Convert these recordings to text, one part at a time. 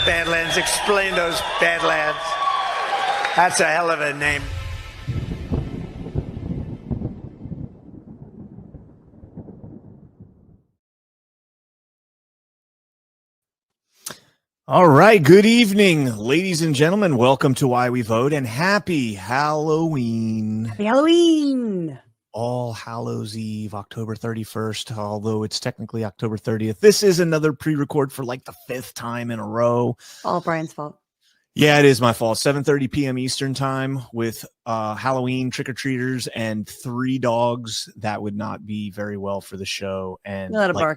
Badlands. Explain those Badlands. That's a hell of a name. All right. Good evening, ladies and gentlemen. Welcome to Why We Vote and happy Halloween. Happy Halloween. All Hallows Eve, October 31st, although it's technically October 30th. This is another pre-record for like the 5th time in a row. All Brian's fault. Yeah, it is my fault. 7:30 p.m. Eastern time with Halloween trick-or-treaters and 3 dogs. That would not be very well for the show. And like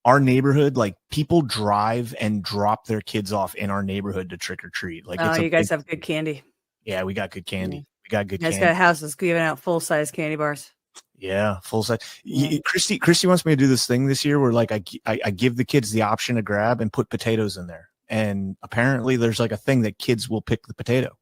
our neighborhood, like people drive and drop their kids off in our neighborhood to trick-or-treat. Like, oh, you guys have good candy. Yeah, we got good candy. Yeah. We got good candy. You guys got houses giving out full-size candy bars. Yeah, full size. Yeah. Christy wants me to do this thing this year where like I give the kids the option to grab and put potatoes in there. And apparently there's like a thing that kids will pick the potato.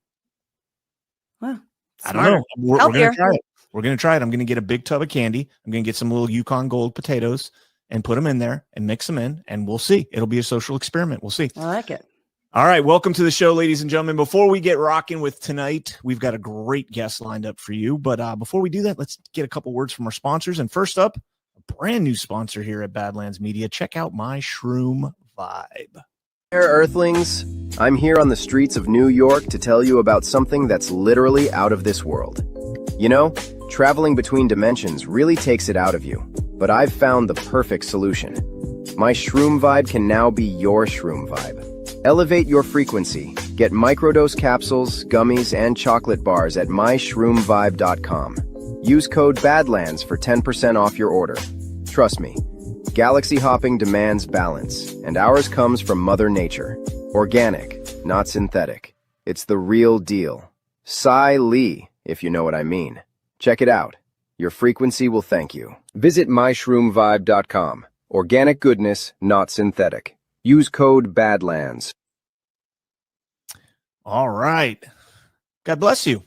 Well, I don't know. We're going to try it. We're going to try it. I'm going to get a big tub of candy. I'm going to get some little Yukon Gold potatoes and put them in there and mix them in. And we'll see. It'll be a social experiment. We'll see. I like it. All right. Welcome to the show, ladies and gentlemen. Before we get rocking with tonight, we've got a great guest lined up for you. But before we do that, let's get a couple words from our sponsors. And first up, a brand new sponsor here at Badlands Media. Check out My Shroom Vibe. Hey, Earthlings. I'm here on the streets of New York to tell you about something that's literally out of this world. You know, traveling between dimensions really takes it out of you, but I've found the perfect solution. My Shroom Vibe can now be your Shroom Vibe. Elevate your frequency. Get microdose capsules, gummies, and chocolate bars at myshroomvibe.com. Use code BADLANDS for 10% off your order. Trust me. Galaxy hopping demands balance, and ours comes from Mother Nature. Organic, not synthetic. It's the real deal. Cy Lee, if you know what I mean. Check it out. Your frequency will thank you. Visit myshroomvibe.com. Organic goodness, not synthetic. Use code BADLANDS. All right. God bless you.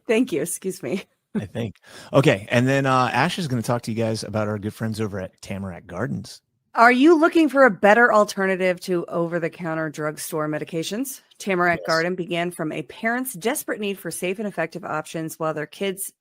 Thank you. Excuse me. I think. Okay. And then Ashe is going to talk to you guys about our good friends over at Tamarack Gardens. Are you looking for a better alternative to over-the-counter drugstore medications? Tamarack Garden began from a parent's desperate need for safe and effective options while their kids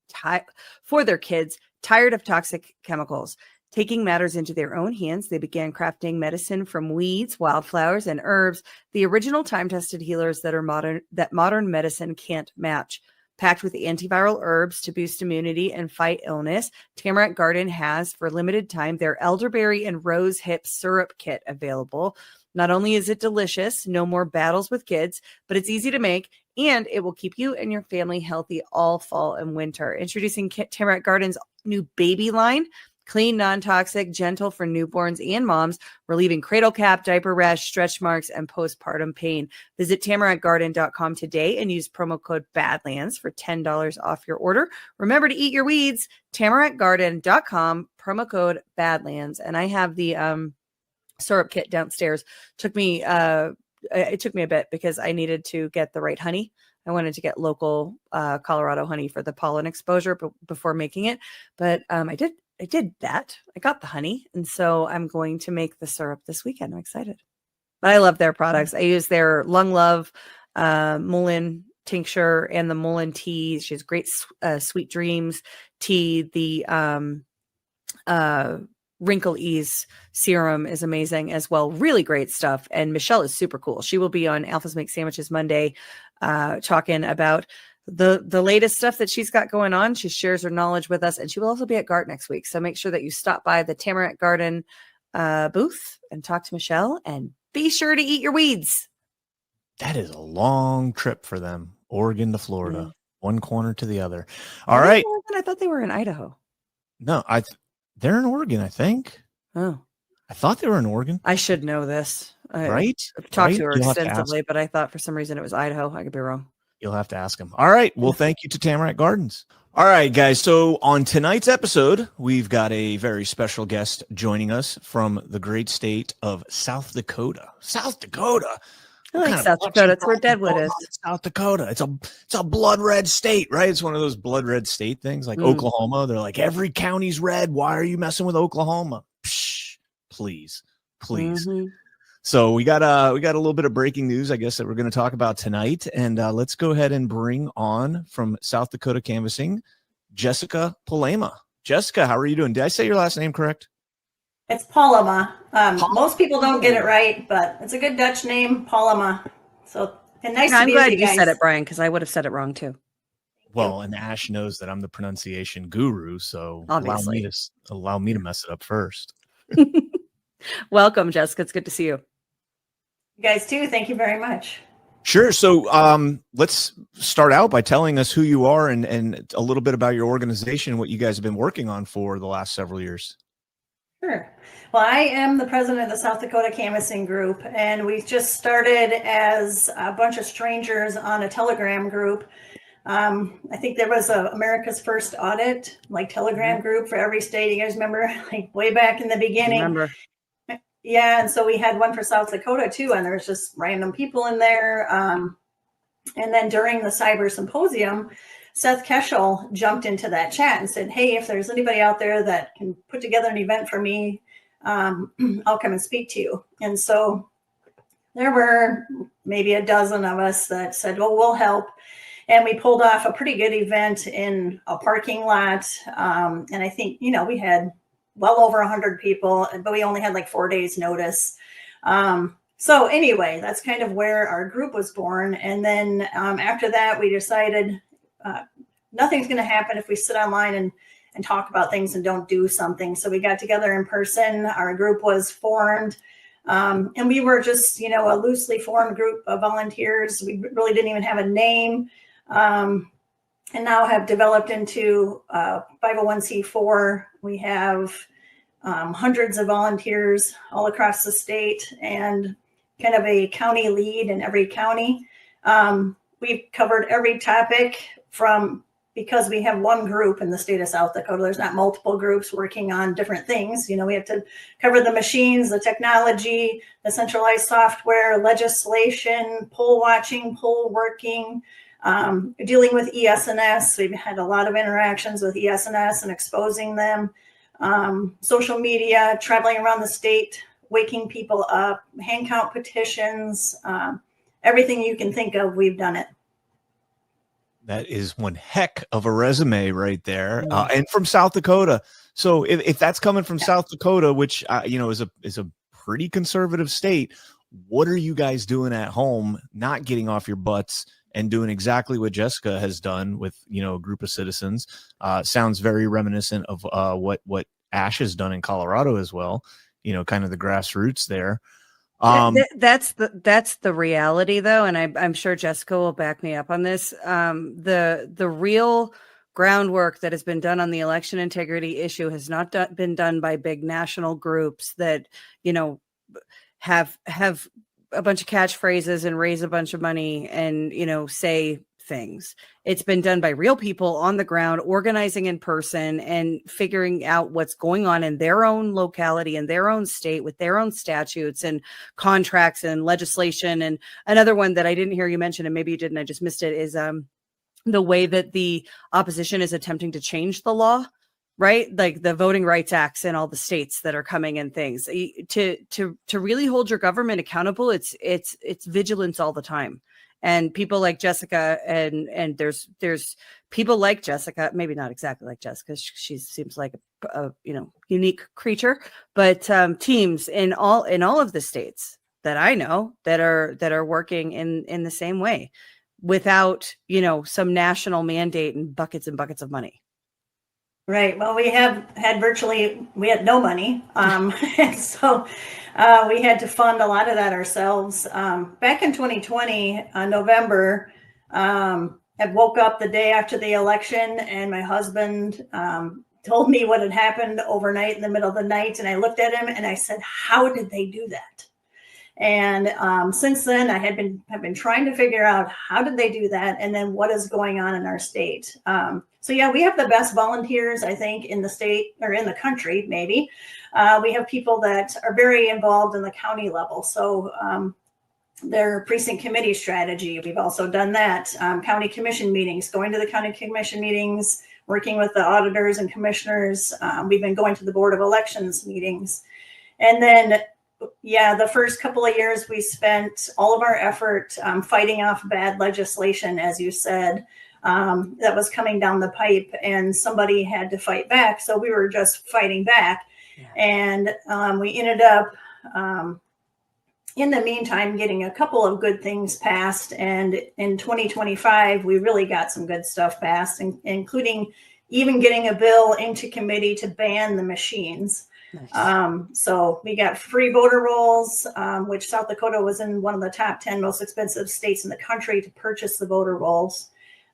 tired of toxic chemicals. Taking matters into their own hands, they began crafting medicine from weeds, wildflowers, and herbs, the original time-tested healers that modern medicine can't match. Packed with antiviral herbs to boost immunity and fight illness, Tamarack Garden has, for limited time, their elderberry and rose hip syrup kit available. Not only is it delicious, no more battles with kids, but it's easy to make, and it will keep you and your family healthy all fall and winter. Introducing Tamarack Garden's new baby line. Clean, non-toxic, gentle for newborns and moms, relieving cradle cap, diaper rash, stretch marks, and postpartum pain. Visit tamarackgarden.com today and use promo code BADLANDS for $10 off your order. Remember to eat your weeds. tamarackgarden.com, promo code BADLANDS. And I have the syrup kit downstairs. It took me a bit because I needed to get the right honey. I wanted to get local Colorado honey for the pollen exposure before making it, but I did that. I got the honey. And so I'm going to make the syrup this weekend. I'm excited. But I love their products. I use their Lung Love Mullein tincture and the Mullein tea. She has great Sweet Dreams tea. The Wrinkle Ease serum is amazing as well. Really great stuff. And Michelle is super cool. She will be on Alphas Make Sandwiches Monday talking about the latest stuff that she's got going on. She shares her knowledge with us, and she will also be at GART next week. So make sure that you stop by the Tamarack Garden booth and talk to Michelle, and be sure to eat your weeds. That is a long trip for them. Oregon to Florida, one corner to the other. All right. I thought they were in Idaho. No, they're in Oregon, I think. Oh, I thought they were in Oregon. I should know this. Right? I've talked to her extensively, but I thought for some reason it was Idaho. I could be wrong. You'll have to ask him. All right. Well, thank you to Tamarack Gardens. All right, guys. So on tonight's episode, we've got a very special guest joining us from the great state of South Dakota. South Dakota. I like South Dakota. It's where Deadwood is. South Dakota. It's a blood red state, right? It's one of those blood red state things like Oklahoma. They're like, every county's red. Why are you messing with Oklahoma? Psh, please. So we got a little bit of breaking news, I guess, that we're going to talk about tonight. And let's go ahead and bring on from South Dakota Canvassing, Jessica Pollema. Jessica, how are you doing? Did I say your last name correct? It's Pollema. Most people don't get it right, but it's a good Dutch name, Pollema. So and nice to I'm be glad with you guys. said it, Brian, because I would have said it wrong too. Well, and Ashe knows that I'm the pronunciation guru, so Obviously. allow me to mess it up first. Welcome, Jessica. It's good to see you. You guys too. Thank you very much. Sure. So let's start out by telling us who you are and a little bit about your organization, what you guys have been working on for the last several years. Sure. Well, I am the president of the South Dakota Canvassing Group, and we just started as a bunch of strangers on a Telegram group. I think there was a America's First Audit, like Telegram group for every state. You guys remember, like way back in the beginning? Remember. Yeah, and so we had one for South Dakota too, and there was just random people in there. And then during the cyber symposium, Seth Keschel jumped into that chat and said, "Hey, if there's anybody out there that can put together an event for me, I'll come and speak to you." And so there were maybe a dozen of us that said, "Well, we'll help." And we pulled off a pretty good event in a parking lot. And I think, we had well over 100 people, but we only had like 4 days notice. So anyway, that's kind of where our group was born. And then after that, we decided nothing's going to happen if we sit online and talk about things and don't do something. So we got together in person. Our group was formed. And we were just, a loosely formed group of volunteers. We really didn't even have a name. And now have developed into 501c4. We have hundreds of volunteers all across the state and kind of a county lead in every county. We've covered every topic because we have one group in the state of South Dakota. There's not multiple groups working on different things. We have to cover the machines, the technology, the centralized software, legislation, poll watching, poll working, dealing with ES&S. We've had a lot of interactions with ES&S and exposing them. Social media, traveling around the state, waking people up, hand count petitions, everything you can think of, we've done it. That is one heck of a resume right there. And from South Dakota. So if that's coming from South Dakota, which, is a pretty conservative state, what are you guys doing at home, not getting off your butts and doing exactly what Jessica has done with, a group of citizens? Sounds very reminiscent of what Ashe has done in Colorado as well, kind of the grassroots there. That's the reality though. And I'm sure Jessica will back me up on this. The real groundwork that has been done on the election integrity issue has not been done by big national groups that, have a bunch of catchphrases and raise a bunch of money and, say things. It's been done by real people on the ground, organizing in person and figuring out what's going on in their own locality, in their own state, with their own statutes and contracts and legislation. And another one that I didn't hear you mention, and maybe you didn't, I just missed it, is the way that the opposition is attempting to change the law. Right? Like the voting rights acts in all the states that are coming and things to really hold your government accountable. It's vigilance all the time. And people like Jessica and there's people like Jessica, maybe not exactly like Jessica. She seems like a unique creature, but teams in all of the states that I know that are working in the same way without, some national mandate and buckets of money. Right. Well, we had no money. And so we had to fund a lot of that ourselves. Back in 2020, November, I woke up the day after the election and my husband told me what had happened overnight in the middle of the night. And I looked at him and I said, "How did they do that?" And since then, I have been trying to figure out how did they do that, and then what is going on in our state. So yeah, we have the best volunteers, I think, in the state or in the country. Maybe we have people that are very involved in the county level. So their precinct committee strategy, we've also done that. County commission meetings, going to the county commission meetings, working with the auditors and commissioners. We've been going to the Board of Elections meetings, and then yeah, the first couple of years we spent all of our effort fighting off bad legislation, as you said, that was coming down the pipe, and somebody had to fight back. So we were just fighting back. And we ended up, in the meantime, getting a couple of good things passed. And in 2025, we really got some good stuff passed, including even getting a bill into committee to ban the machines. Nice. So we got free voter rolls, which South Dakota was in one of the top 10 most expensive states in the country to purchase the voter rolls.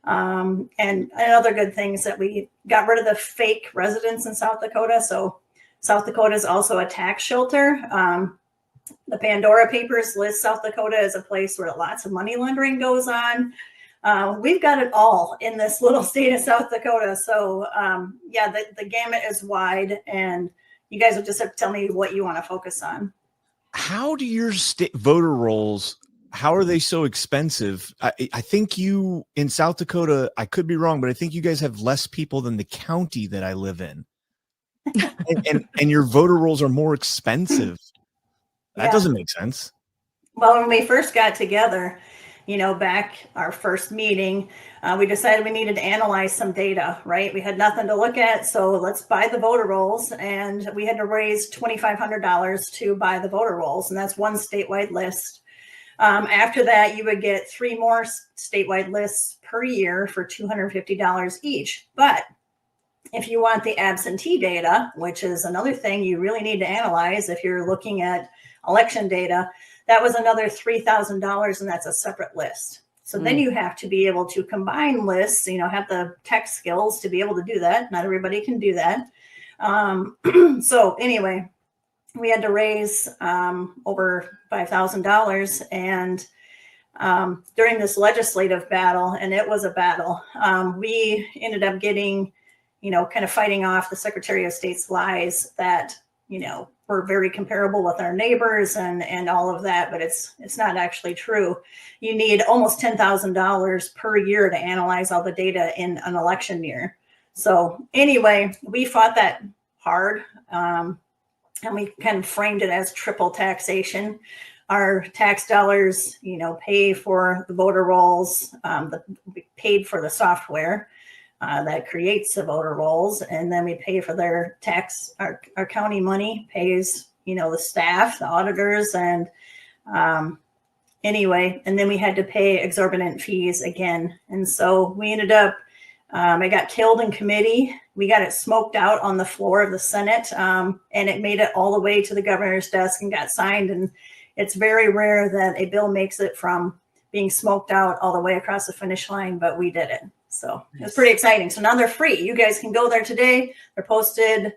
And other good things that we got rid of the fake residents in South Dakota. So South Dakota is also a tax shelter. The Pandora Papers list South Dakota as a place where lots of money laundering goes on. We've got it all in this little state of South Dakota. So yeah, the gamut is wide, and you guys will just have to tell me what you want to focus on. How do your state voter rolls, how are they so expensive? I think you in South Dakota, I could be wrong, but I think you guys have less people than the county that I live in. and your voter rolls are more expensive. That doesn't make sense. Well, when we first got together, back our first meeting, we decided we needed to analyze some data, right? We had nothing to look at, so let's buy the voter rolls. And we had to raise $2,500 to buy the voter rolls, and that's one statewide list. After that, you would get 3 more statewide lists per year for $250 each. But if you want the absentee data, which is another thing you really need to analyze if you're looking at election data, that was another $3,000, and that's a separate list. So then you have to be able to combine lists, have the tech skills to be able to do that. Not everybody can do that. So anyway, we had to raise over $5,000, and during this legislative battle, and it was a battle, we ended up getting, kind of fighting off the Secretary of State's lies that, we're very comparable with our neighbors and all of that, but it's not actually true. You need almost $10,000 per year to analyze all the data in an election year. So anyway, we fought that hard, and we kind of framed it as triple taxation. Our tax dollars, pay for the voter rolls, we paid for the software that creates the voter rolls, and then we pay for their tax. Our county money pays, the staff, the auditors, and anyway, and then we had to pay exorbitant fees again. And so we ended up, I got killed in committee. We got it smoked out on the floor of the Senate, and it made it all the way to the governor's desk and got signed. And it's very rare that a bill makes it from being smoked out all the way across the finish line, but we did it. So it's pretty exciting. So now they're free. You guys can go there today. They're posted.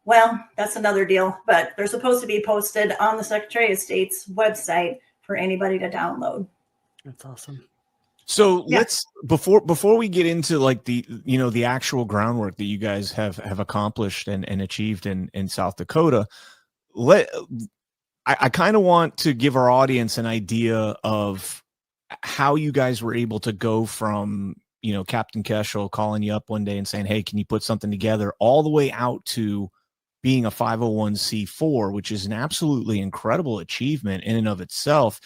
Well, that's another deal, but they're supposed to be posted on the Secretary of State's website for anybody to download. That's awesome. So let's, before we get into like the actual groundwork that you guys have accomplished and achieved in South Dakota, I kind of want to give our audience an idea of how you guys were able to go from, Captain Keschel calling you up one day and saying, hey, can you put something together, all the way out to being a 501c4, which is an absolutely incredible achievement in and of itself.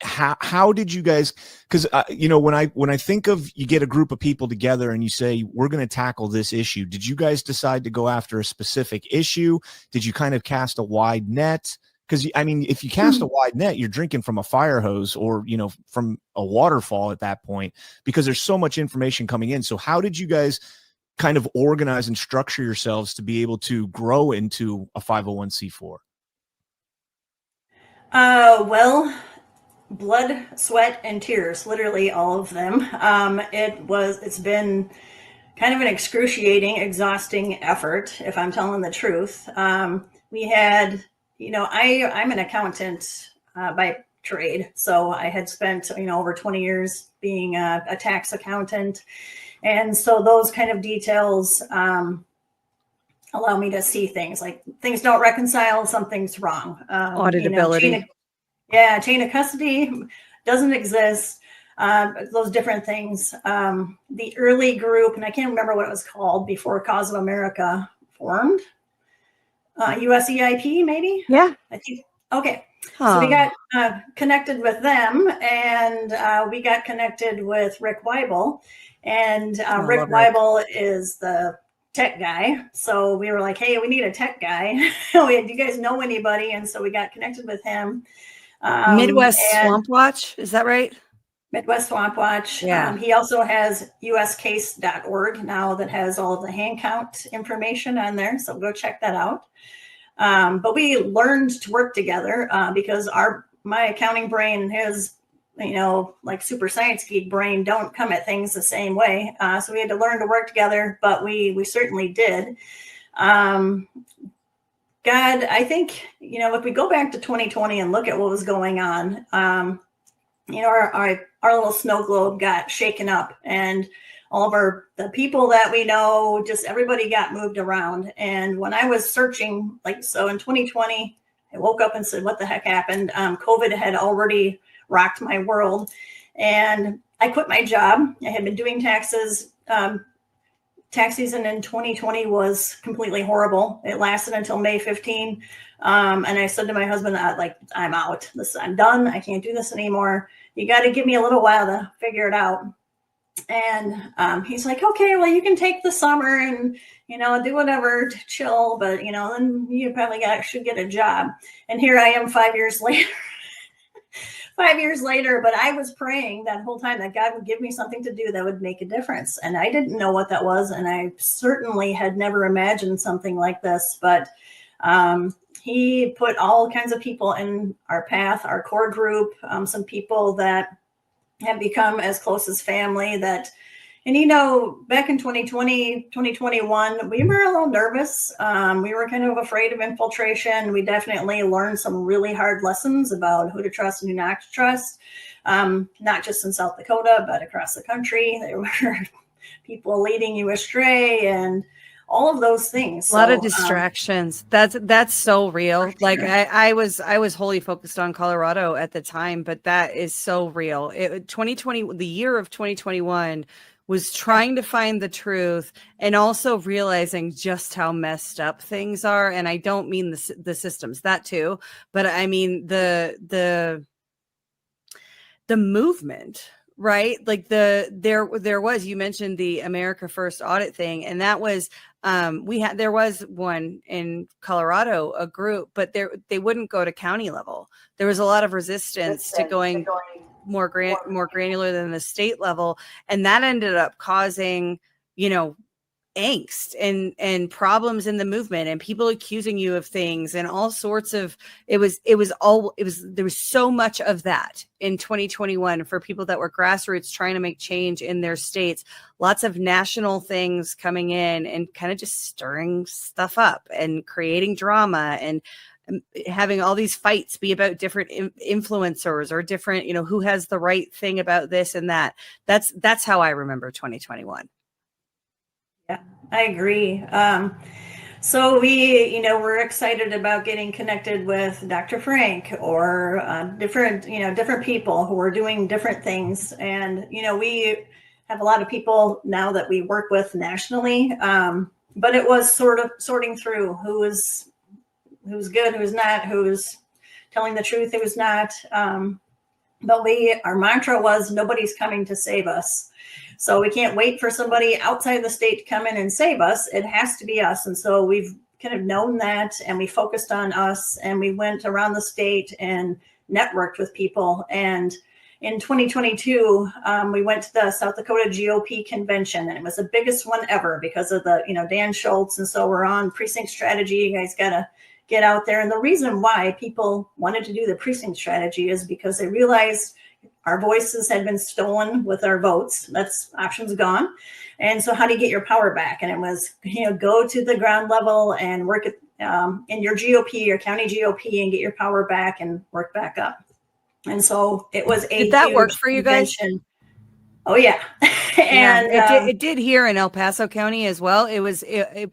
How did you guys, because when I think of, you get a group of people together and you say, we're going to tackle this issue, did you guys decide to go after a specific issue? Did you kind of cast a wide net? Because if you cast a wide net, you're drinking from a fire hose or, from a waterfall at that point, because there's so much information coming in. So how did you guys kind of organize and structure yourselves to be able to grow into a 501c4? Well, blood, sweat, and tears, literally all of them. It's been kind of an excruciating, exhausting effort, if I'm telling the truth. We had, I'm an accountant by trade. So I had spent, over 20 years being a tax accountant. And so those kind of details allow me to see things like things don't reconcile, something's wrong. Auditability. Chain of custody doesn't exist. Those different things. The early group, and I can't remember what it was called before Cause of America formed. USEIP, maybe? Yeah. I think Okay. So we got connected with them, and we got connected with Rick Weibel. And Rick Weibel is the tech guy. So we were like, hey, we need a tech guy. Do you guys know anybody? And so we got connected with him. Midwest Swamp Watch, is that right? Midwest Swamp Watch. Yeah. He also has uscase.org now that has all of the hand count information on there. So go check that out. But we learned to work together because my accounting brain and his, like super science geek brain don't come at things the same way. So we had to learn to work together, but we certainly did. God, I think, if we go back to 2020 and look at what was going on, our little snow globe got shaken up, and all of the people that we know, just everybody got moved around. And when I was searching, so in 2020, I woke up and said, what the heck happened? COVID had already rocked my world. And I quit my job. I had been doing taxes. Tax season in 2020 was completely horrible. It lasted until May 15. And I said to my husband, I'm out. I'm done. I can't do this anymore. You got to give me a little while to figure it out. And he's like, okay, well, you can take the summer and, do whatever to chill. But, then you probably should get a job. And here I am 5 years later. 5 years later, but I was praying that whole time that God would give me something to do that would make a difference. And I didn't know what that was. And I certainly had never imagined something like this. But he put all kinds of people in our path, our core group, some people that have become as close as family back in 2020, 2021, we were a little nervous. We were kind of afraid of infiltration. We definitely learned some really hard lessons about who to trust and who not to trust, not just in South Dakota, but across the country. There were people leading you astray and all of those things. A lot of distractions. That's so real. Like I was wholly focused on Colorado at the time, but that is so real. 2020, the year of 2021 was trying to find the truth and also realizing just how messed up things are. And I don't mean the systems, that too, but I mean the movement, right? Like there was, you mentioned the America First audit thing, and that was there was one in Colorado, a group, but they wouldn't go to county level. There was a lot of resistance to going more granular than the state level, and that ended up causing angst and problems in the movement and people accusing you of things and all sorts of there was so much of that in 2021 for people that were grassroots trying to make change in their states. Lots of national things coming in and kind of just stirring stuff up and creating drama and having all these fights be about different influencers or different, who has the right thing about this and that. That's how I remember 2021. Yeah, I agree. So we're excited about getting connected with Dr. Frank or different people who are doing different things. And, we have a lot of people now that we work with nationally. But it was sort of sorting through who's good, who's not, who's telling the truth, who's not. But our mantra was nobody's coming to save us. So we can't wait for somebody outside the state to come in and save us. It has to be us. And so we've kind of known that, and we focused on us, and we went around the state and networked with people. And in 2022, we went to the South Dakota GOP convention, and it was the biggest one ever because of the, Dan Schultz. And so we're on precinct strategy. You guys got to get out there. And the reason why people wanted to do the precinct strategy is because they realized our voices had been stolen with our votes. That's options gone. And so how do you get your power back? And it was, go to the ground level and work in your GOP, your county GOP, and get your power back and work back up. And so it was Did that work for you guys? Oh yeah. And it did here in El Paso County as well.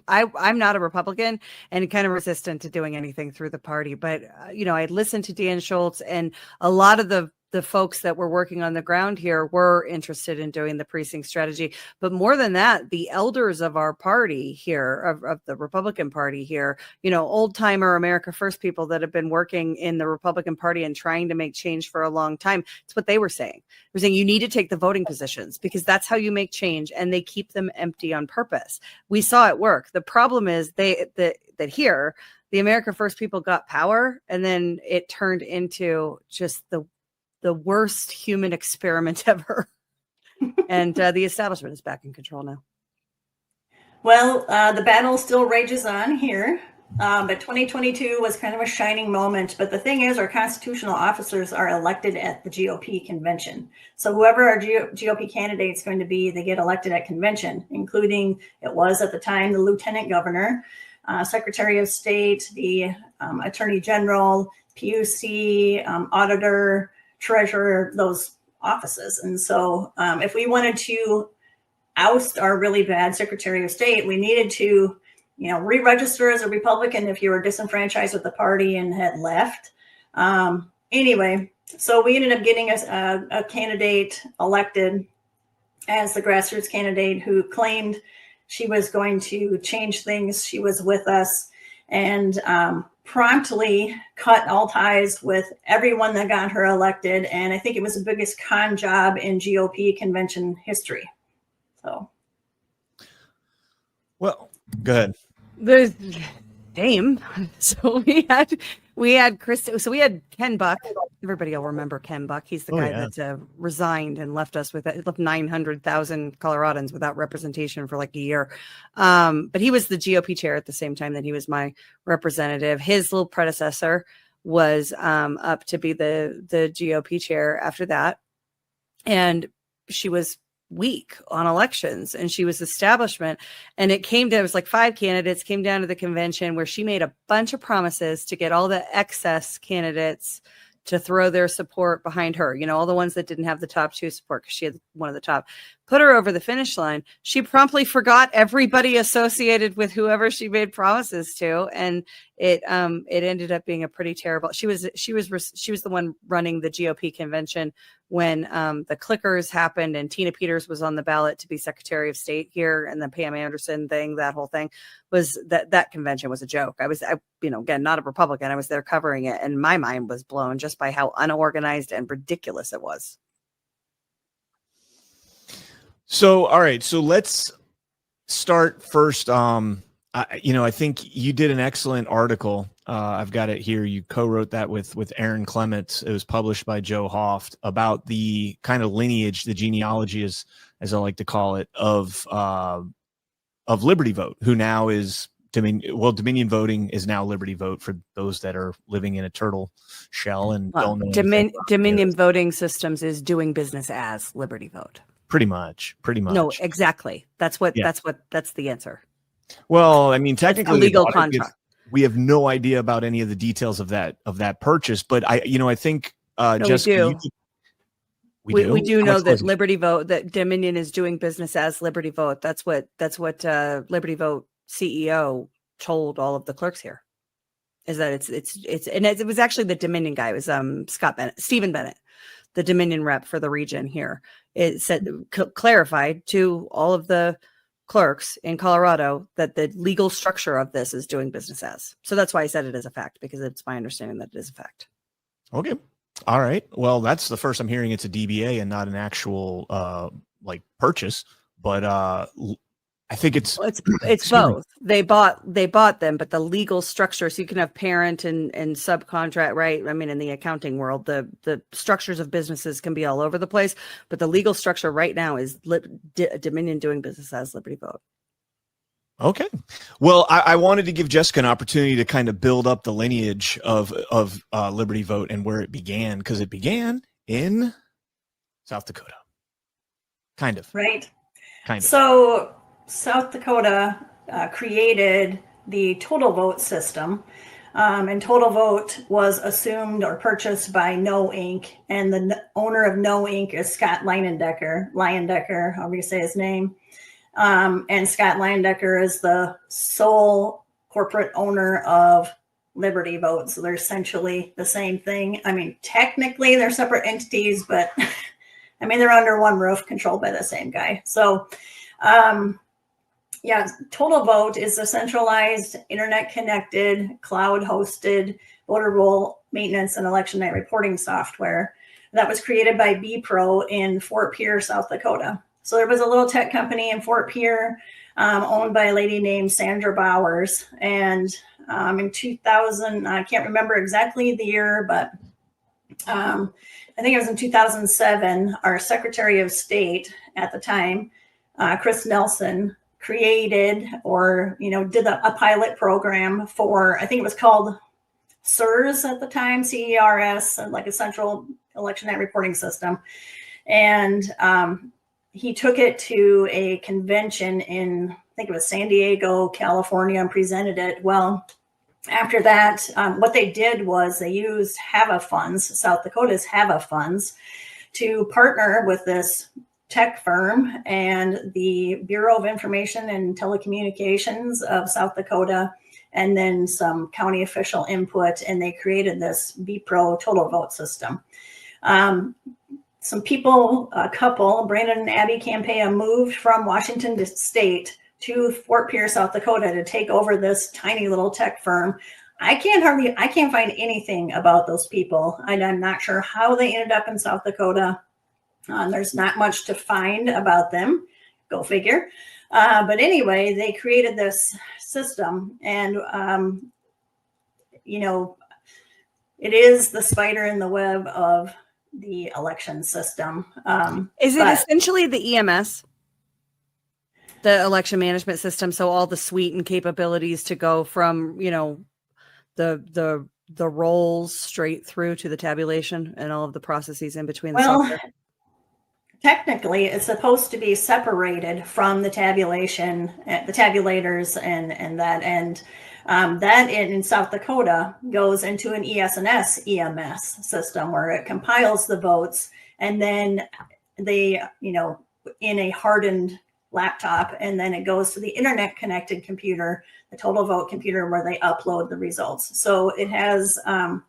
I'm not a Republican and kind of resistant to doing anything through the party, but I listened to Dan Schultz, and a lot of the the folks that were working on the ground here were interested in doing the precinct strategy. But more than that, the elders of our party here, of the Republican Party here, old timer America First people that have been working in the Republican Party and trying to make change for a long time. It's what they were saying. They were saying you need to take the voting positions because that's how you make change, and they keep them empty on purpose. We saw it work. The problem is that here, the America First people got power, and then it turned into just the worst human experiment ever. And the establishment is back in control now. Well, the battle still rages on here, but 2022 was kind of a shining moment. But the thing is, our constitutional officers are elected at the GOP convention. So whoever our GOP candidate is going to be, they get elected at convention, including, it was at the time, the lieutenant governor, secretary of state, the attorney general, PUC, auditor, treasurer, those offices. And so if we wanted to oust our really bad secretary of state, we needed to, re-register as a Republican if you were disenfranchised with the party and had left. Anyway, so we ended up getting a candidate elected as the grassroots candidate who claimed she was going to change things. She was with us and promptly cut all ties with everyone that got her elected. And I think it was the biggest con job in GOP convention history. So. Well, go ahead. There's Dame. So we had Chris. So we had Ken Buck. Everybody will remember Ken Buck. He's the guy that resigned and left 900,000 Coloradans without representation for like a year. But he was the GOP chair at the same time that he was my representative. His little predecessor was up to be the GOP chair after that. And she was weak on elections, and she was establishment, and it was like 5 candidates came down to the convention where she made a bunch of promises to get all the excess candidates to throw their support behind her, all the ones that didn't have the top 2 support because she had one of the top, put her over the finish line. She promptly forgot everybody associated with whoever she made promises to, and it ended up being a pretty terrible. She was the one running the GOP convention when the clickers happened and Tina Peters was on the ballot to be Secretary of State here, and the Pam Anderson thing, that whole thing was that convention was a joke. I again, not a Republican. I was there covering it, and my mind was blown just by how unorganized and ridiculous it was. So, all right. So let's start first. I think you did an excellent article. I've got it here. You co-wrote that with Aaron Clements. It was published by Joe Hoft about the kind of lineage, the genealogy, as I like to call it, of Liberty Vote, who now is Dominion voting is now Liberty Vote for those that are living in a turtle shell and don't know. Dominion voting systems is doing business as Liberty Vote. Pretty much. No, exactly. That's the answer. Well, I mean, technically, a legal contract. We have no idea about any of the details of that purchase, but I think Jessica, we do know that Liberty Vote, that Dominion is doing business as Liberty Vote. That's what Liberty Vote CEO told all of the clerks here. Is that it's and it was actually the Dominion guy. It was Stephen Bennett, the Dominion rep for the region here. It said, clarified to all of the clerks in Colorado that the legal structure of this is doing business as. So that's why I said it is a fact, because it's my understanding that it is a fact. Okay. All right. Well, that's the first I'm hearing it's a DBA and not an actual purchase, but I think it's both. They bought them, but the legal structure, so you can have parent and subcontract, right? I mean, in the accounting world, the structures of businesses can be all over the place, but the legal structure right now is Dominion doing business as Liberty Vote. Okay. Well, I wanted to give Jessica an opportunity to kind of build up the lineage of Liberty Vote and where it began, because it began in South Dakota. Kind of. Right. Kind of. So South Dakota created the total vote system, and total vote was assumed or purchased by No Inc. And the owner of No Inc. is Scott Leyendecker, however you say his name. And Scott Leyendecker is the sole corporate owner of Liberty vote. So they're essentially the same thing. I mean, technically they're separate entities, but I mean, they're under one roof controlled by the same guy. So, yeah, Total Vote is a centralized, internet connected, cloud hosted voter roll maintenance and election night reporting software that was created by BPro in Fort Pierce, South Dakota. So there was a little tech company in Fort Pierce owned by a lady named Sandra Bowers. And in 2000, I can't remember exactly the year, but I think it was in 2007, our Secretary of State at the time, Chris Nelson, created or, did a pilot program for, I think it was called CERS at the time, CERS, like a central election night reporting system. And he took it to a convention in, I think it was San Diego, California, and presented it. Well, after that, what they did was they used HAVA funds, South Dakota's HAVA funds, to partner with this tech firm and the Bureau of Information and Telecommunications of South Dakota, and then some county official input, and they created this BPro Total Vote system. Some people, a couple, Brandon and Abby Campea, moved from Washington State to Fort Pierce, South Dakota to take over this tiny little tech firm. I can't find anything about those people. I'm not sure how they ended up in South Dakota. There's not much to find about them. Go figure. But anyway, they created this system, and it is the spider in the web of the election system. Is it essentially the EMS, the election management system? So all the suite and capabilities to go from the rolls straight through to the tabulation and all of the processes in between. Technically, it's supposed to be separated from the tabulation, the tabulators, and that. And that in South Dakota goes into an ES&S EMS system where it compiles the votes, and then they, in a hardened laptop, and then it goes to the internet connected computer, the Total Vote computer, where they upload the results. So it has an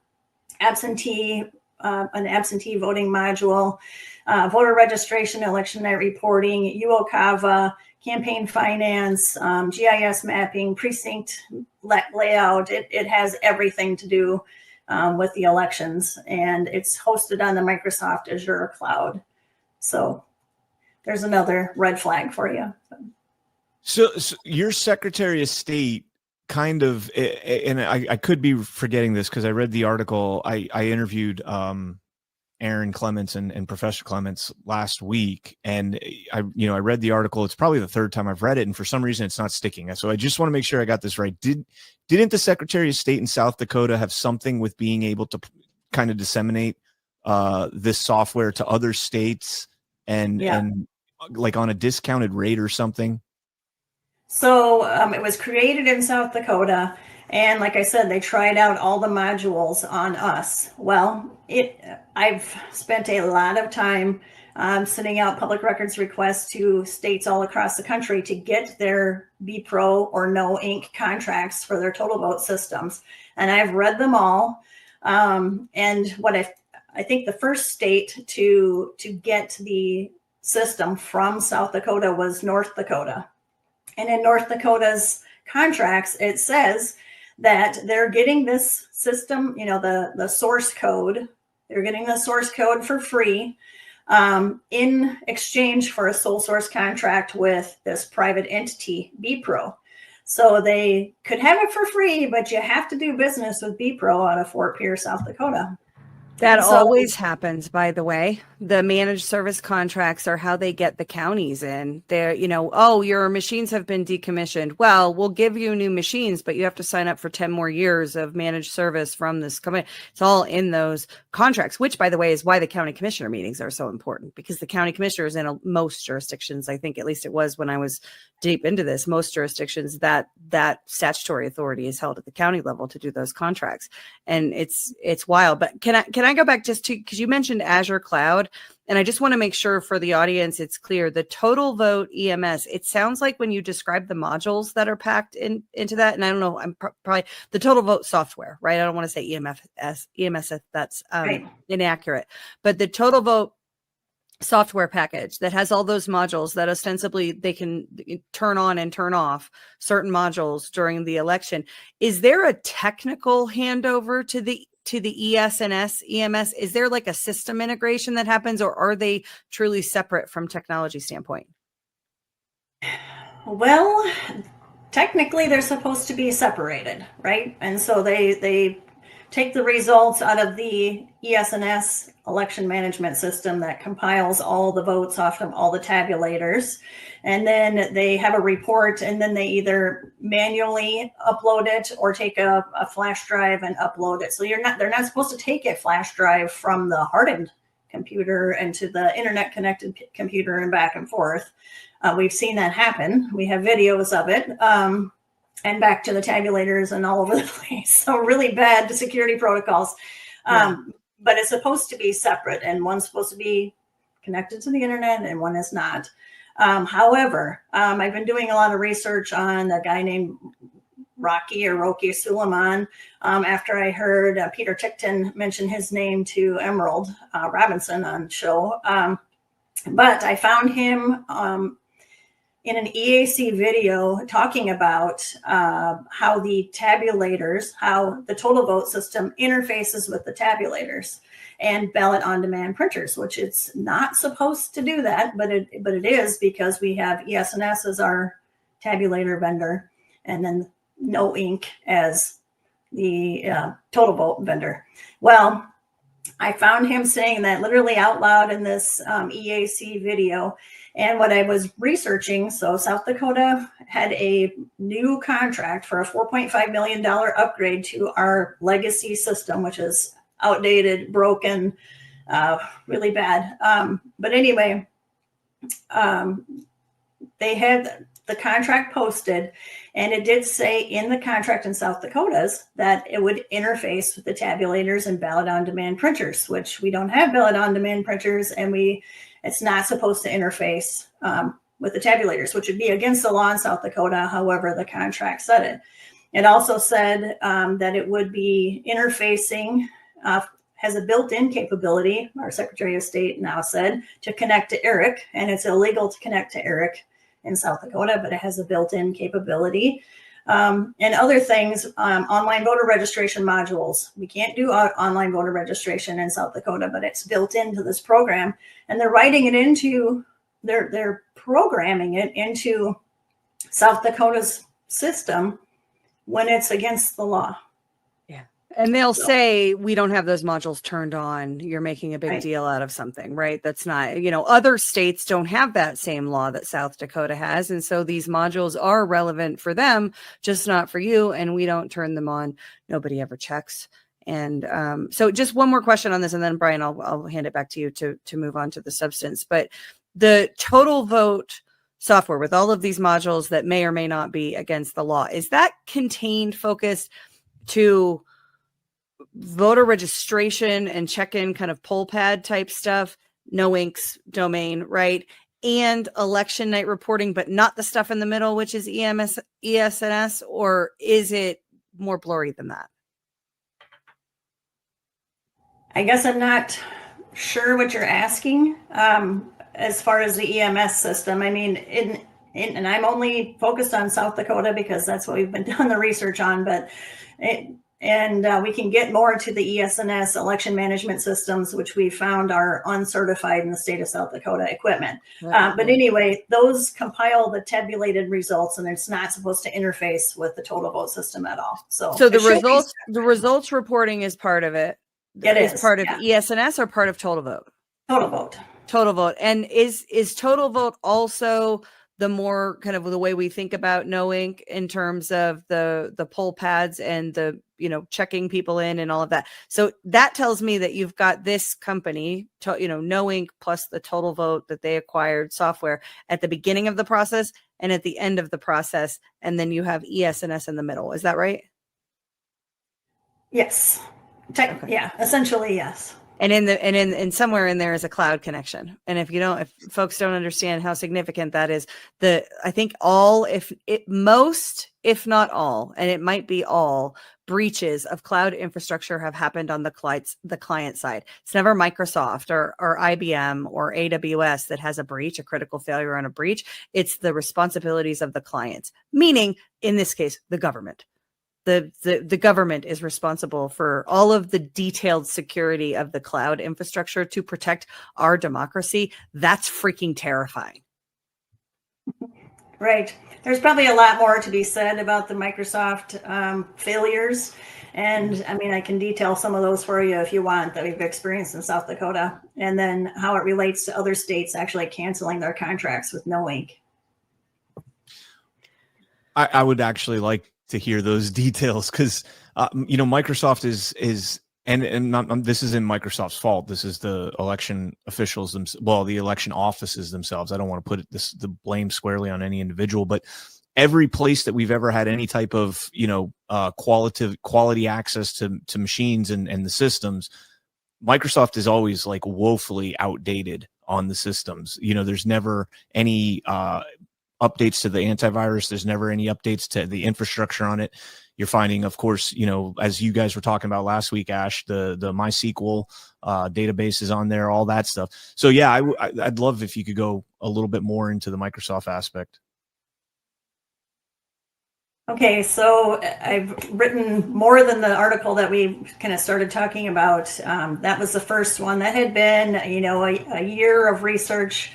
absentee voting module, voter registration, election night reporting, UOCAVA, campaign finance, GIS mapping, precinct layout. It has everything to do with the elections, and it's hosted on the Microsoft Azure cloud. So there's another red flag for you. So your Secretary of State kind of, and I could be forgetting this because I read the article. I interviewed Aaron Clements and Professor Clements last week, and I read the article. It's probably the third time I've read it, and for some reason it's not sticking. So I just want to make sure I got this right. Didn't the Secretary of State in South Dakota have something with being able to kind of disseminate this software to other states and like on a discounted rate or something? So it was created in South Dakota, and like I said, they tried out all the modules on us. Well, I've spent a lot of time sending out public records requests to states all across the country to get their BPro or No Inc. contracts for their Total Vote systems, and I've read them all. And what I think the first state to get the system from South Dakota was North Dakota. And in North Dakota's contracts, it says that they're getting this system, the source code. They're getting the source code for free in exchange for a sole source contract with this private entity, BPro. So they could have it for free, but you have to do business with BPro out of Fort Pierce, South Dakota. That always happens, by the way. The managed service contracts are how they get the counties in. They're, your machines have been decommissioned. Well, we'll give you new machines, but you have to sign up for 10 more years of managed service from this company. It's all in those contracts, which, by the way, is why the county commissioner meetings are so important, because the county commissioners in most jurisdictions, I think at least it was when I was deep into this, most jurisdictions that statutory authority is held at the county level to do those contracts. And it's wild. But can I can I go back just to, because you mentioned Azure Cloud, and I just want to make sure for the audience it's clear. The total vote EMS, it sounds like when you describe the modules that are packed into that, and I don't know, I'm probably the total vote software, right? I don't want to say EMS if that's Right. inaccurate, but the total vote software package that has all those modules that ostensibly they can turn on and turn off certain modules during the election. Is there a technical handover to the ES&S EMS? Is there like a system integration that happens, or are they truly separate from technology standpoint? Well, technically they're supposed to be separated, right? And so they take the results out of the ES&S election management system that compiles all the votes off of all the tabulators. And then they have a report, and then they either manually upload it or take a flash drive and upload it. So they're not supposed to take a flash drive from the hardened computer into the internet connected computer and back and forth. We've seen that happen. We have videos of it. And back to the tabulators and all over the place. So really bad security protocols. But it's supposed to be separate, and one's supposed to be connected to the internet and one is not. However, I've been doing a lot of research on a guy named Rocky Suleiman after I heard Peter Tickton mention his name to Emerald Robinson on show. But I found him in an EAC video talking about how the tabulators, how the total vote system interfaces with the tabulators and ballot on demand printers, which it's not supposed to do that, but it is, because we have ES&S as our tabulator vendor, and then No Ink as the total vote vendor. Well, I found him saying that literally out loud in this EAC video. And what I was researching, so South Dakota had a new contract for a $4.5 million upgrade to our legacy system, which is outdated, broken, really bad. But anyway, they had the contract posted, and it did say in the contract in South Dakota's that it would interface with the tabulators and ballot on demand printers, which we don't have ballot on demand printers, and it's not supposed to interface with the tabulators, which would be against the law in South Dakota. However, the contract said it. It also said that it would be interfacing, has a built-in capability, our Secretary of State now said, to connect to ERIC, and it's illegal to connect to ERIC in South Dakota, but it has a built-in capability. And other things, online voter registration modules. We can't do online voter registration in South Dakota, but it's built into this program, and they're writing it into, they're programming it into South Dakota's system when it's against the law. And they'll say, we don't have those modules turned on. You're making a big deal out of something, right? That's not, other states don't have that same law that South Dakota has. And so these modules are relevant for them, just not for you. And we don't turn them on. Nobody ever checks. And so just one more question on this, and then Brian, I'll hand it back to you to move on to the substance. But the total vote software with all of these modules that may or may not be against the law, is that contained, focused to voter registration and check-in kind of poll pad type stuff, No Ink's domain, right? And election night reporting, but not the stuff in the middle, which is ES&S, or is it more blurry than that? I guess I'm not sure what you're asking as far as the EMS system. I mean, and I'm only focused on South Dakota because that's what we've been doing the research on, but we can get more to the ES&S election management systems, which we found are uncertified in the state of South Dakota equipment. But anyway, those compile the tabulated results, and it's not supposed to interface with the total vote system at all. So the results reporting is part of it. It is part of ES&S or part of total vote? Total vote. Total vote. And is total vote also the more kind of the way we think about No Ink in terms of the poll pads and the, checking people in and all of that. So that tells me that you've got this company, No Ink plus the total vote that they acquired software at the beginning of the process and at the end of the process. And then you have ES&S in the middle. Is that right? Yes. Okay. Yeah, essentially, yes. And in somewhere in there is a cloud connection. And if folks don't understand how significant that is, I think most, if not all, and it might be all, breaches of cloud infrastructure have happened on the client side. It's never Microsoft or IBM or AWS that has a breach, a critical failure on a breach. It's the responsibilities of the clients, meaning in this case, the government. The government is responsible for all of the detailed security of the cloud infrastructure to protect our democracy. That's freaking terrifying. Right. There's probably a lot more to be said about the Microsoft failures. And I mean, I can detail some of those for you if you want, that we've experienced in South Dakota, and then how it relates to other states actually canceling their contracts with no ink. I would actually like to hear those details, because Microsoft is this isn't Microsoft's fault. This is the election officials the election offices themselves. I don't want to put the blame squarely on any individual, but every place that we've ever had any type of quality access to machines and the systems, Microsoft is always like woefully outdated on the systems. There's never any updates to the antivirus. There's never any updates to the infrastructure on it. You're finding, of course, as you guys were talking about last week, Ashe, the MySQL database is on there, all that stuff. So yeah, I'd love if you could go a little bit more into the Microsoft aspect. Okay, so I've written more than the article that we kind of started talking about. That was the first one. That had been, a year of research.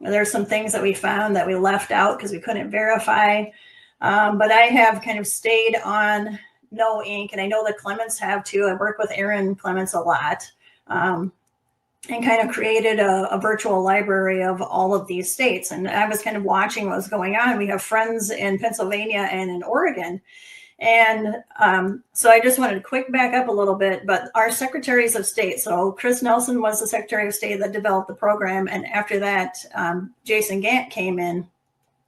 There's some things that we found that we left out because we couldn't verify. But I have kind of stayed on no ink, and I know the Clements have too. I work with Aaron Clements a lot, and kind of created a virtual library of all of these states. And I was kind of watching what was going on. We have friends in Pennsylvania and in Oregon. And so I just wanted to quick back up a little bit, but our secretaries of state, so Chris Nelson was the secretary of state that developed the program. And after that, Jason Gant came in,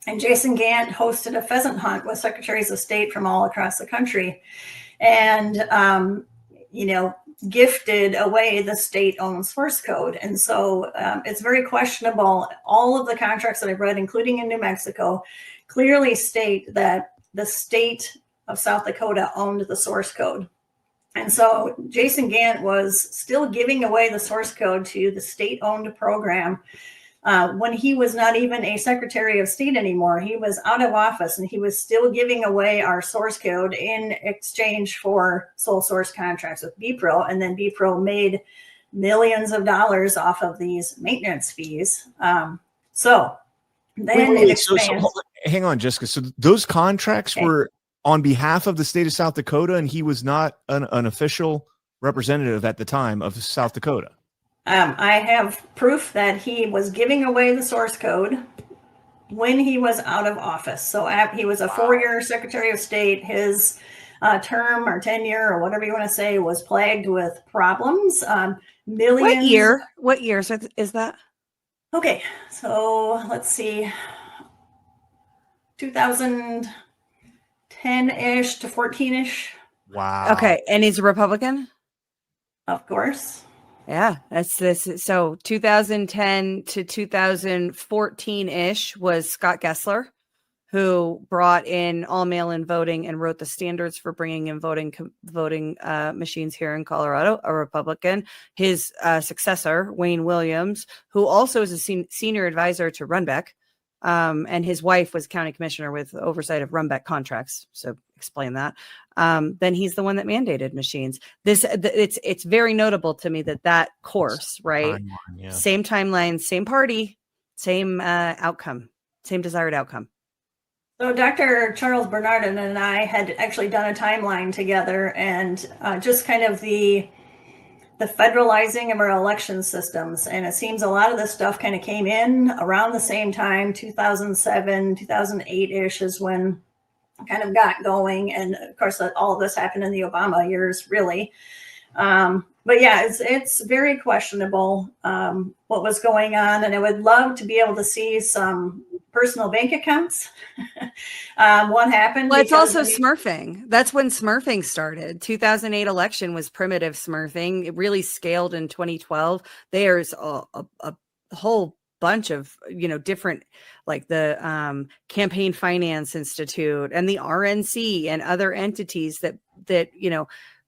and Jason Gant hosted a pheasant hunt with secretaries of state from all across the country, and, gifted away the state-owned source code. And so it's very questionable. All of the contracts that I've read, including in New Mexico, clearly state that the state of South Dakota owned the source code. And so Jason Gant was still giving away the source code to the state-owned program when he was not even a secretary of state anymore. He was out of office, and he was still giving away our source code in exchange for sole source contracts with BPro. And then BPro made millions of dollars off of these maintenance fees. So then it expands. So hang on, Jessica. So those contracts were on behalf of the state of South Dakota, and he was not an official representative at the time of South Dakota. I have proof that he was giving away the source code when he was out of office. So he was a 4-year secretary of state. His term or tenure or whatever you want to say was plagued with problems. Millions. What year is that? Okay, so let's see. 2010-ish to 14-ish. Wow. Okay, and he's a Republican? Of course. Yeah, that's this. So 2010 to 2014-ish was Scott Gessler, who brought in all mail-in voting and wrote the standards for bringing in voting machines here in Colorado, a Republican. His successor, Wayne Williams, who also is a senior advisor to Runbeck, and his wife was county commissioner with oversight of Runbeck contracts. So explain that. Then he's the one that mandated machines. It's very notable to me that course, right? Same timeline, same party, same outcome, same desired outcome. So Dr. Charles Bernardin and I had actually done a timeline together, and just kind of the federalizing of our election systems. And it seems a lot of this stuff kind of came in around the same time, 2007, 2008-ish is when it kind of got going. And of course, all of this happened in the Obama years, really. but yeah, it's very questionable what was going on, and I would love to be able to see some personal bank accounts. What happened? Well, it's also smurfing. That's when smurfing started. 2008 election was primitive smurfing. It really scaled in 2012. There's a whole bunch of, different, like the Campaign Finance Institute and the RNC and other entities that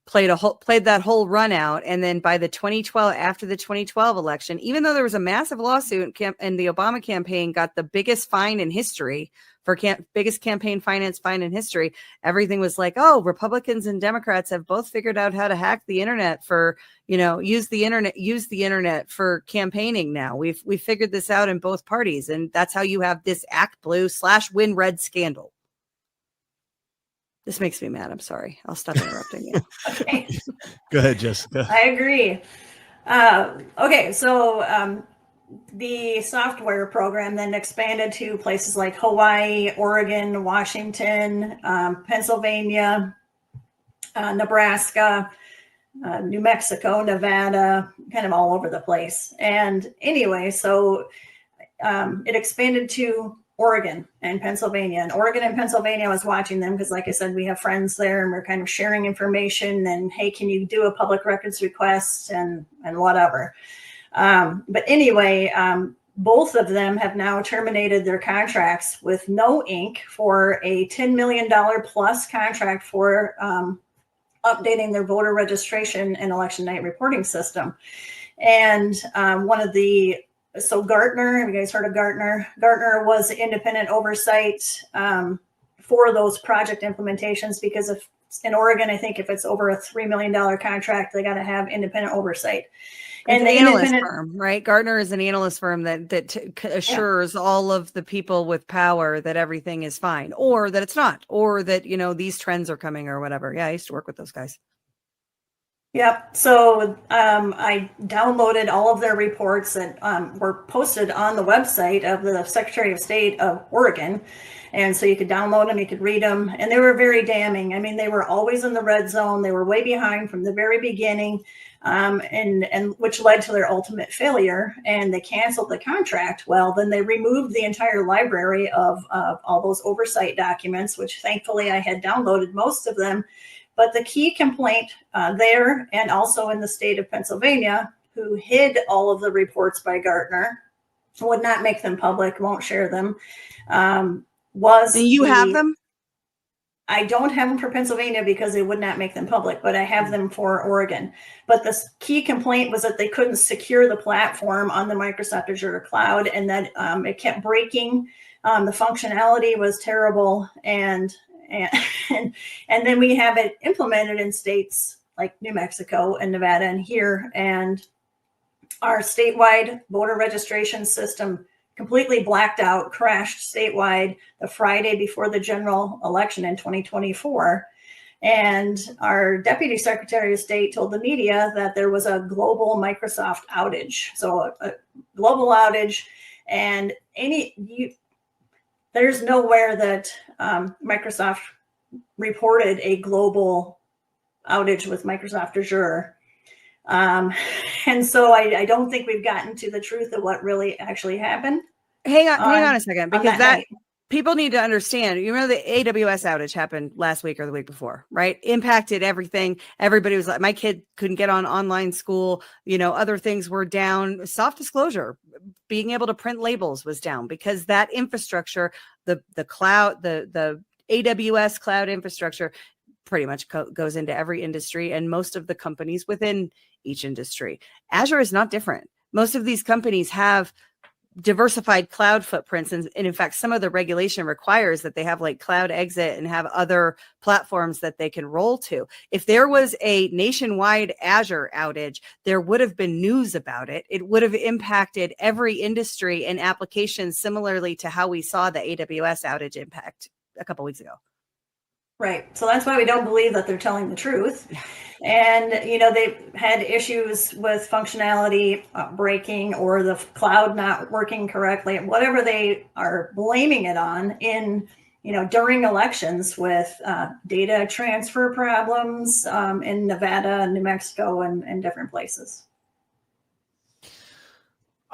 played that whole run out. And then by the 2012, after the 2012 election, even though there was a massive lawsuit and the Obama campaign got the biggest fine in history for biggest campaign finance fine in history, everything was like, oh, Republicans and Democrats have both figured out how to hack the internet for, use the internet for campaigning. Now we've figured this out in both parties. And that's how you have this Act Blue / Win Red scandal. This makes me mad. I'm sorry. I'll stop interrupting you. Okay. Go ahead, Jessica. I agree. Okay, so the software program then expanded to places like Hawaii, Oregon, Washington, Pennsylvania, Nebraska, New Mexico, Nevada, kind of all over the place. And anyway, so it expanded to Oregon and Pennsylvania. And Oregon and Pennsylvania, I was watching them because, like I said, we have friends there and we're kind of sharing information and, hey, can you do a public records request and whatever. But anyway, both of them have now terminated their contracts with no ink for a $10 million plus contract for updating their voter registration and election night reporting system. And so Gartner, have you guys heard of Gartner? Gartner was independent oversight for those project implementations, because if in Oregon, I think if it's over a $3 million contract, they got to have independent oversight. And the analyst firm, right? Gartner is an analyst firm that assures all of the people with power that everything is fine, or that it's not, or that, these trends are coming or whatever. Yeah, I used to work with those guys. Yep. So I downloaded all of their reports that were posted on the website of the Secretary of State of Oregon. And so you could download them, you could read them, and they were very damning. I mean, they were always in the red zone. They were way behind from the very beginning, and which led to their ultimate failure. And they canceled the contract. Well, then they removed the entire library of all those oversight documents, which thankfully I had downloaded most of them. But the key complaint there, and also in the state of Pennsylvania, who hid all of the reports by Gartner, would not make them public, won't share them, was... And you have them? I don't have them for Pennsylvania because they would not make them public, but I have them for Oregon. But the key complaint was that they couldn't secure the platform on the Microsoft Azure cloud, and that it kept breaking. The functionality was terrible, and then we have it implemented in states like New Mexico and Nevada and here, and our statewide voter registration system completely blacked out, crashed statewide the Friday before the general election in 2024. And our Deputy Secretary of State told the media that there was a global Microsoft outage. So a global outage, and there's nowhere that Microsoft reported a global outage with Microsoft Azure. And so I don't think we've gotten to the truth of what really actually happened. Hang on a second, because that people need to understand. You remember the AWS outage happened last week or the week before, right? Impacted everything. Everybody was like, my kid couldn't get on online school. Other things were down. Soft disclosure, being able to print labels was down because that infrastructure, the cloud, the AWS cloud infrastructure pretty much goes into every industry and most of the companies within each industry. Azure is not different. Most of these companies have diversified cloud footprints. And in fact, some of the regulation requires that they have like cloud exit and have other platforms that they can roll to. If there was a nationwide Azure outage, there would have been news about it. It would have impacted every industry and application similarly to how we saw the AWS outage impact a couple weeks ago. Right. So that's why we don't believe that they're telling the truth. And, they've had issues with functionality breaking or the cloud not working correctly, whatever they are blaming it on in during elections with data transfer problems in Nevada and New Mexico and different places.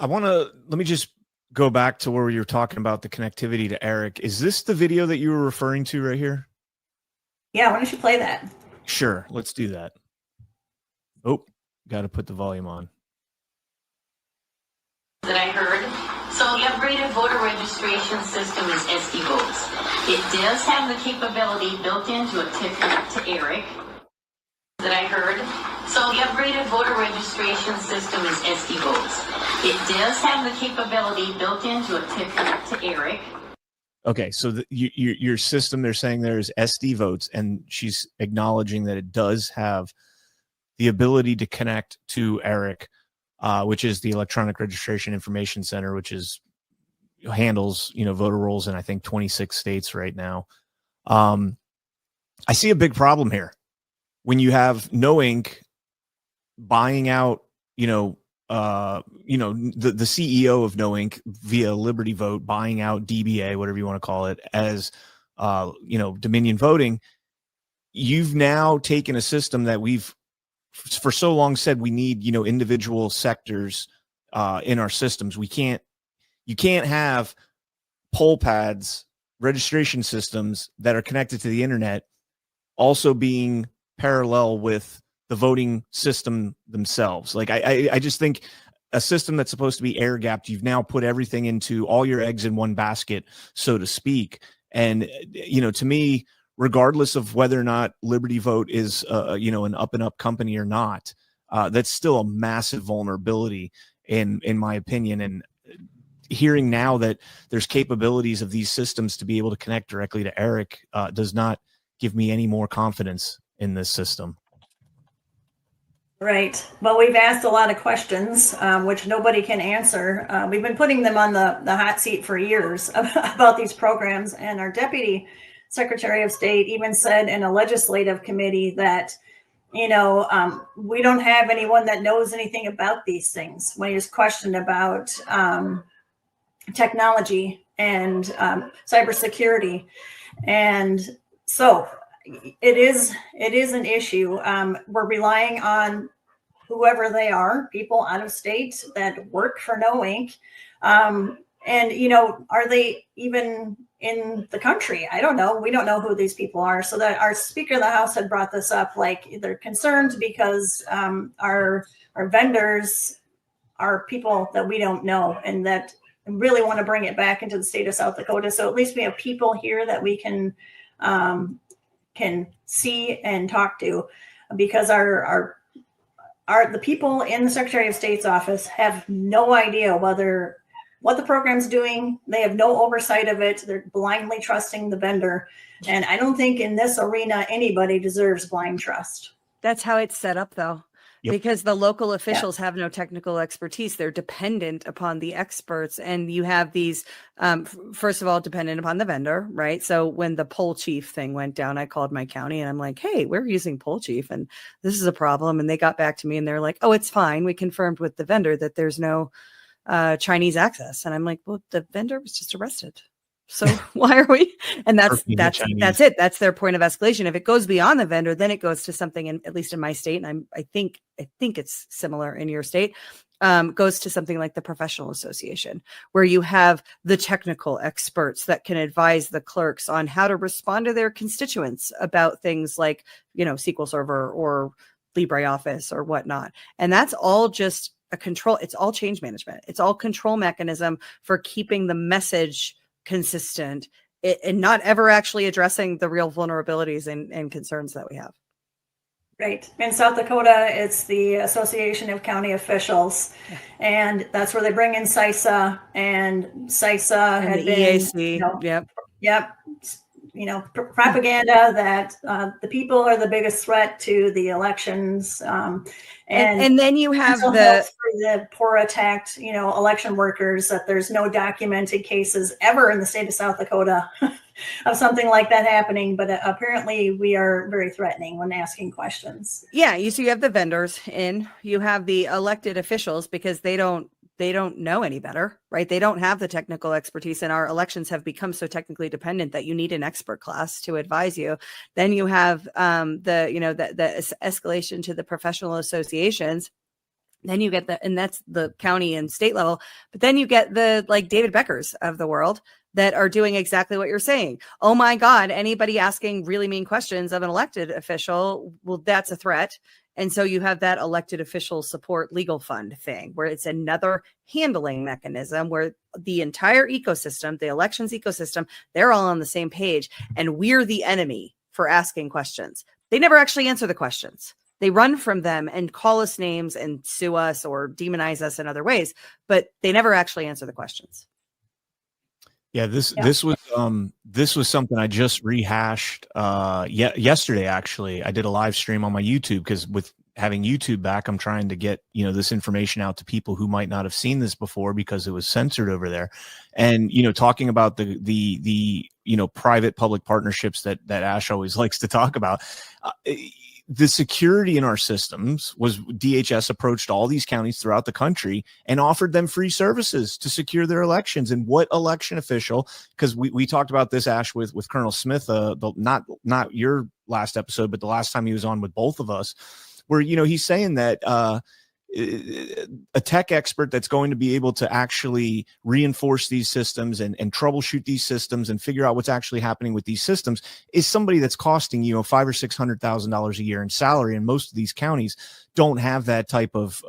Let me just go back to where you were talking about the connectivity to Eric. Is this the video that you were referring to right here? Yeah, why don't you play that? Sure, let's do that. Oh, got to put the volume on. That I heard. So the upgraded voter registration system is SD votes. It does have the capability built into it to connect to Eric. That I heard. So the upgraded voter registration system is SD votes. It does have the capability built into it to connect to Eric. Okay, so your system, they're saying there is SD votes, and she's acknowledging that it does have the ability to connect to Eric, which is the Electronic Registration Information Center, which handles voter rolls in I think 26 states right now. I see a big problem here when you have No Inc. buying out the CEO of No Inc. via Liberty Vote, buying out DBA, whatever you want to call it, as Dominion Voting. You've now taken a system that we've for so long said we need individual sectors in our systems. You can't have poll pads, registration systems that are connected to the internet also being parallel with the voting system themselves. Like I just think a system that's supposed to be air gapped, you've now put everything into all your eggs in one basket, so to speak. And to me, regardless of whether or not Liberty Vote is an up and up company or not, that's still a massive vulnerability in my opinion. And hearing now that there's capabilities of these systems to be able to connect directly to Eric does not give me any more confidence in this system. Right. Well, we've asked a lot of questions, which nobody can answer. We've been putting them on the hot seat for years about these programs. And our Deputy Secretary of State even said in a legislative committee that, we don't have anyone that knows anything about these things when he was questioned about technology and cybersecurity. And so it is an issue. We're relying on whoever they are, people out of state that work for No Inc. And, are they even in the country? I don't know. We don't know who these people are. So that our Speaker of the House had brought this up, like they're concerned because our vendors are people that we don't know and that really want to bring it back into the state of South Dakota. So at least we have people here that we can see and talk to, because the people in the Secretary of State's office have no idea what the program's doing. They have no oversight of it. They're blindly trusting the vendor. And I don't think in this arena, anybody deserves blind trust. That's how it's set up though. Yep. Because the local officials have no technical expertise. They're dependent upon the experts. And you have these, first of all, dependent upon the vendor, right? So when the poll chief thing went down, I called my county and I'm like, hey, we're using poll chief and this is a problem. And they got back to me and they're like, oh, it's fine. We confirmed with the vendor that there's no Chinese access. And I'm like, well, the vendor was just arrested. So why are we? And that's it. That's their point of escalation. If it goes beyond the vendor, then it goes to something, at least in my state, and I think it's similar in your state, goes to something like the professional association, where you have the technical experts that can advise the clerks on how to respond to their constituents about things like, SQL Server or LibreOffice or whatnot. And that's all just a control. It's all change management. It's all control mechanism for keeping the message consistent and not ever actually addressing the real vulnerabilities and concerns that we have. Right. In South Dakota, it's the Association of County Officials, and that's where they bring in CISA, and CISA had been EAC. Yep. Propaganda that the people are the biggest threat to the elections. And then you have the poor attacked, election workers, that there's no documented cases ever in the state of South Dakota of something like that happening. But apparently we are very threatening when asking questions. Yeah. You have the vendors you have the elected officials, because they don't they don't know any better, right? They don't have the technical expertise, and our elections have become so technically dependent that you need an expert class to advise you. Then you have the escalation to the professional associations. Then you get and that's the county and state level, but then you get the like David Beckers of the world that are doing exactly what you're saying. Oh my God, anybody asking really mean questions of an elected official, well, that's a threat. And so you have that elected official support legal fund thing where it's another handling mechanism where the entire ecosystem, the elections ecosystem, they're all on the same page. And we're the enemy for asking questions. They never actually answer the questions. They run from them and call us names and sue us or demonize us in other ways, but they never actually answer the questions. Yeah, this was something I just rehashed yesterday. Actually, I did a live stream on my YouTube because with having YouTube back, I'm trying to get this information out to people who might not have seen this before because it was censored over there. And talking about the private public partnerships that Ashe always likes to talk about. The security in our systems was DHS approached all these counties throughout the country and offered them free services to secure their elections. And what election official, because we talked about this, Ashe, with Colonel Smith, not your last episode, but the last time he was on with both of us, where, he's saying that a tech expert that's going to be able to actually reinforce these systems and troubleshoot these systems and figure out what's actually happening with these systems is somebody that's costing $500,000 or $600,000 a year in salary. And most of these counties don't have that type of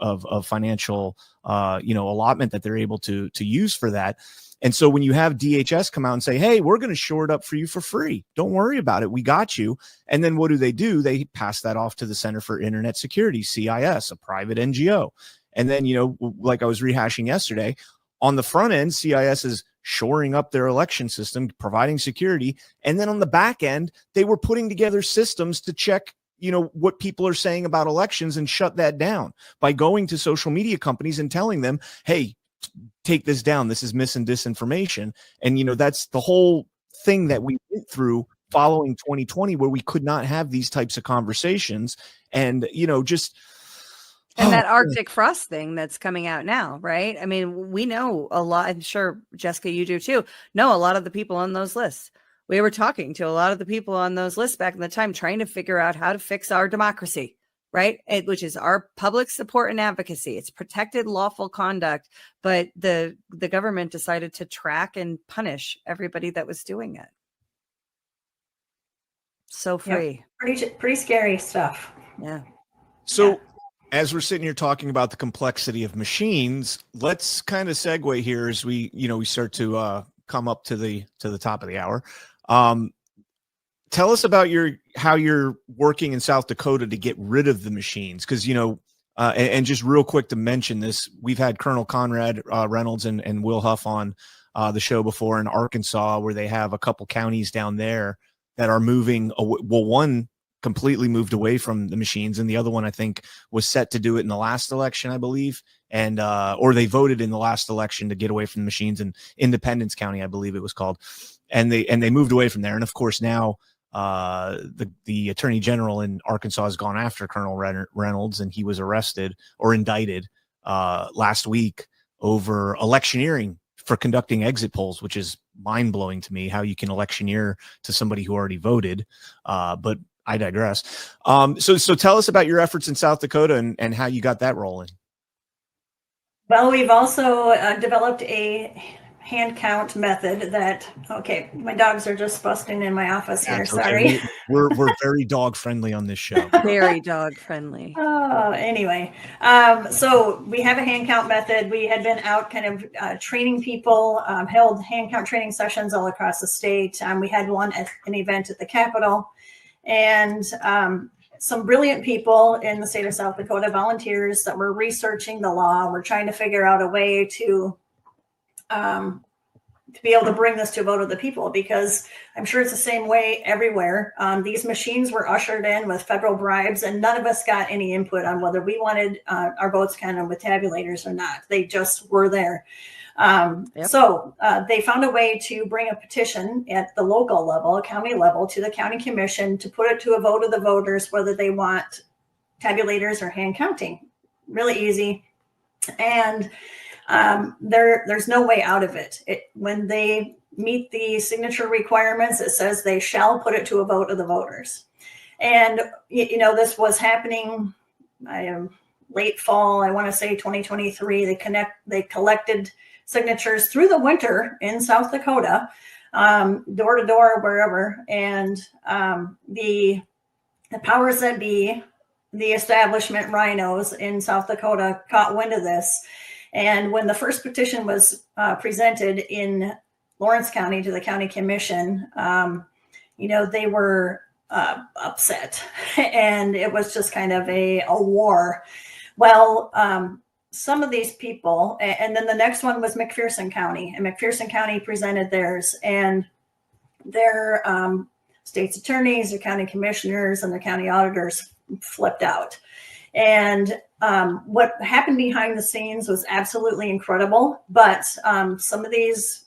financial allotment that they're able to use for that. And so when you have DHS come out and say, hey, we're going to shore it up for you for free, don't worry about it, we got you. And then what do? They pass that off to the Center for Internet Security, CIS, a private NGO. And then, like I was rehashing yesterday, on the front end, CIS is shoring up their election system, providing security. And then on the back end, they were putting together systems to check what people are saying about elections and shut that down by going to social media companies and telling them, hey, take this down. This is mis and disinformation. And, that's the whole thing that we went through following 2020, where we could not have these types of conversations. And, and that Arctic frost thing that's coming out now, right? I mean, we know a lot. I'm sure, Jessica, you do too, know a lot of the people on those lists. We were talking to a lot of the people on those lists back in the time, trying to figure out how to fix our democracy. Right. Which is our public support and advocacy. It's protected lawful conduct. But the government decided to track and punish everybody that was doing it. So free. Yeah, pretty scary stuff. Yeah. So as we're sitting here talking about the complexity of machines, let's kind of segue here as we start to come up to the top of the hour. Tell us about how you're working in South Dakota to get rid of the machines. Because, and just real quick to mention this, we've had Colonel Conrad Reynolds and Will Huff on the show before in Arkansas, where they have a couple counties down there that are moving. Well, one completely moved away from the machines, and the other one, I think, was set to do it in the last election, I believe. And or they voted in the last election to get away from the machines in Independence County, I believe it was called. And they moved away from there. And of course, now the attorney general in Arkansas has gone after Colonel Reynolds, and he was arrested or indicted last week over electioneering for conducting exit polls, which is mind blowing to me, how you can electioneer to somebody who already voted. But I digress. So tell us about your efforts in South Dakota and how you got that rolling. Well, we've also developed a hand count method that, okay, my dogs are just busting in my office here. That's Sorry. Okay. We're very dog friendly on this show. Very dog friendly. Anyway, so we have a hand count method. We had been out kind of training people, held hand count training sessions all across the state. We had one at an event at the Capitol, and some brilliant people in the state of South Dakota, volunteers that were researching the law. We're trying to figure out a way to be able to bring this to a vote of the people, because I'm sure it's the same way everywhere. These machines were ushered in with federal bribes, and none of us got any input on whether we wanted our votes counted with tabulators or not. They just were there. So they found a way to bring a petition at the local level, county level, to the county commission to put it to a vote of the voters, whether they want tabulators or hand counting. Really easy. And there's no way out of it. When they meet the signature requirements, it says they shall put it to a vote of the voters. And, this was happening late fall, I want to say 2023. They collected signatures through the winter in South Dakota, door to door, wherever. And the powers that be, the establishment rhinos in South Dakota, caught wind of this. And when the first petition was presented in Lawrence County to the county commission, they were upset, and it was just kind of a war. Well, some of these people, and then the next one was McPherson County, and McPherson County presented theirs, and their state's attorneys, their county commissioners, and the county auditors flipped out. And what happened behind the scenes was absolutely incredible. But some of these,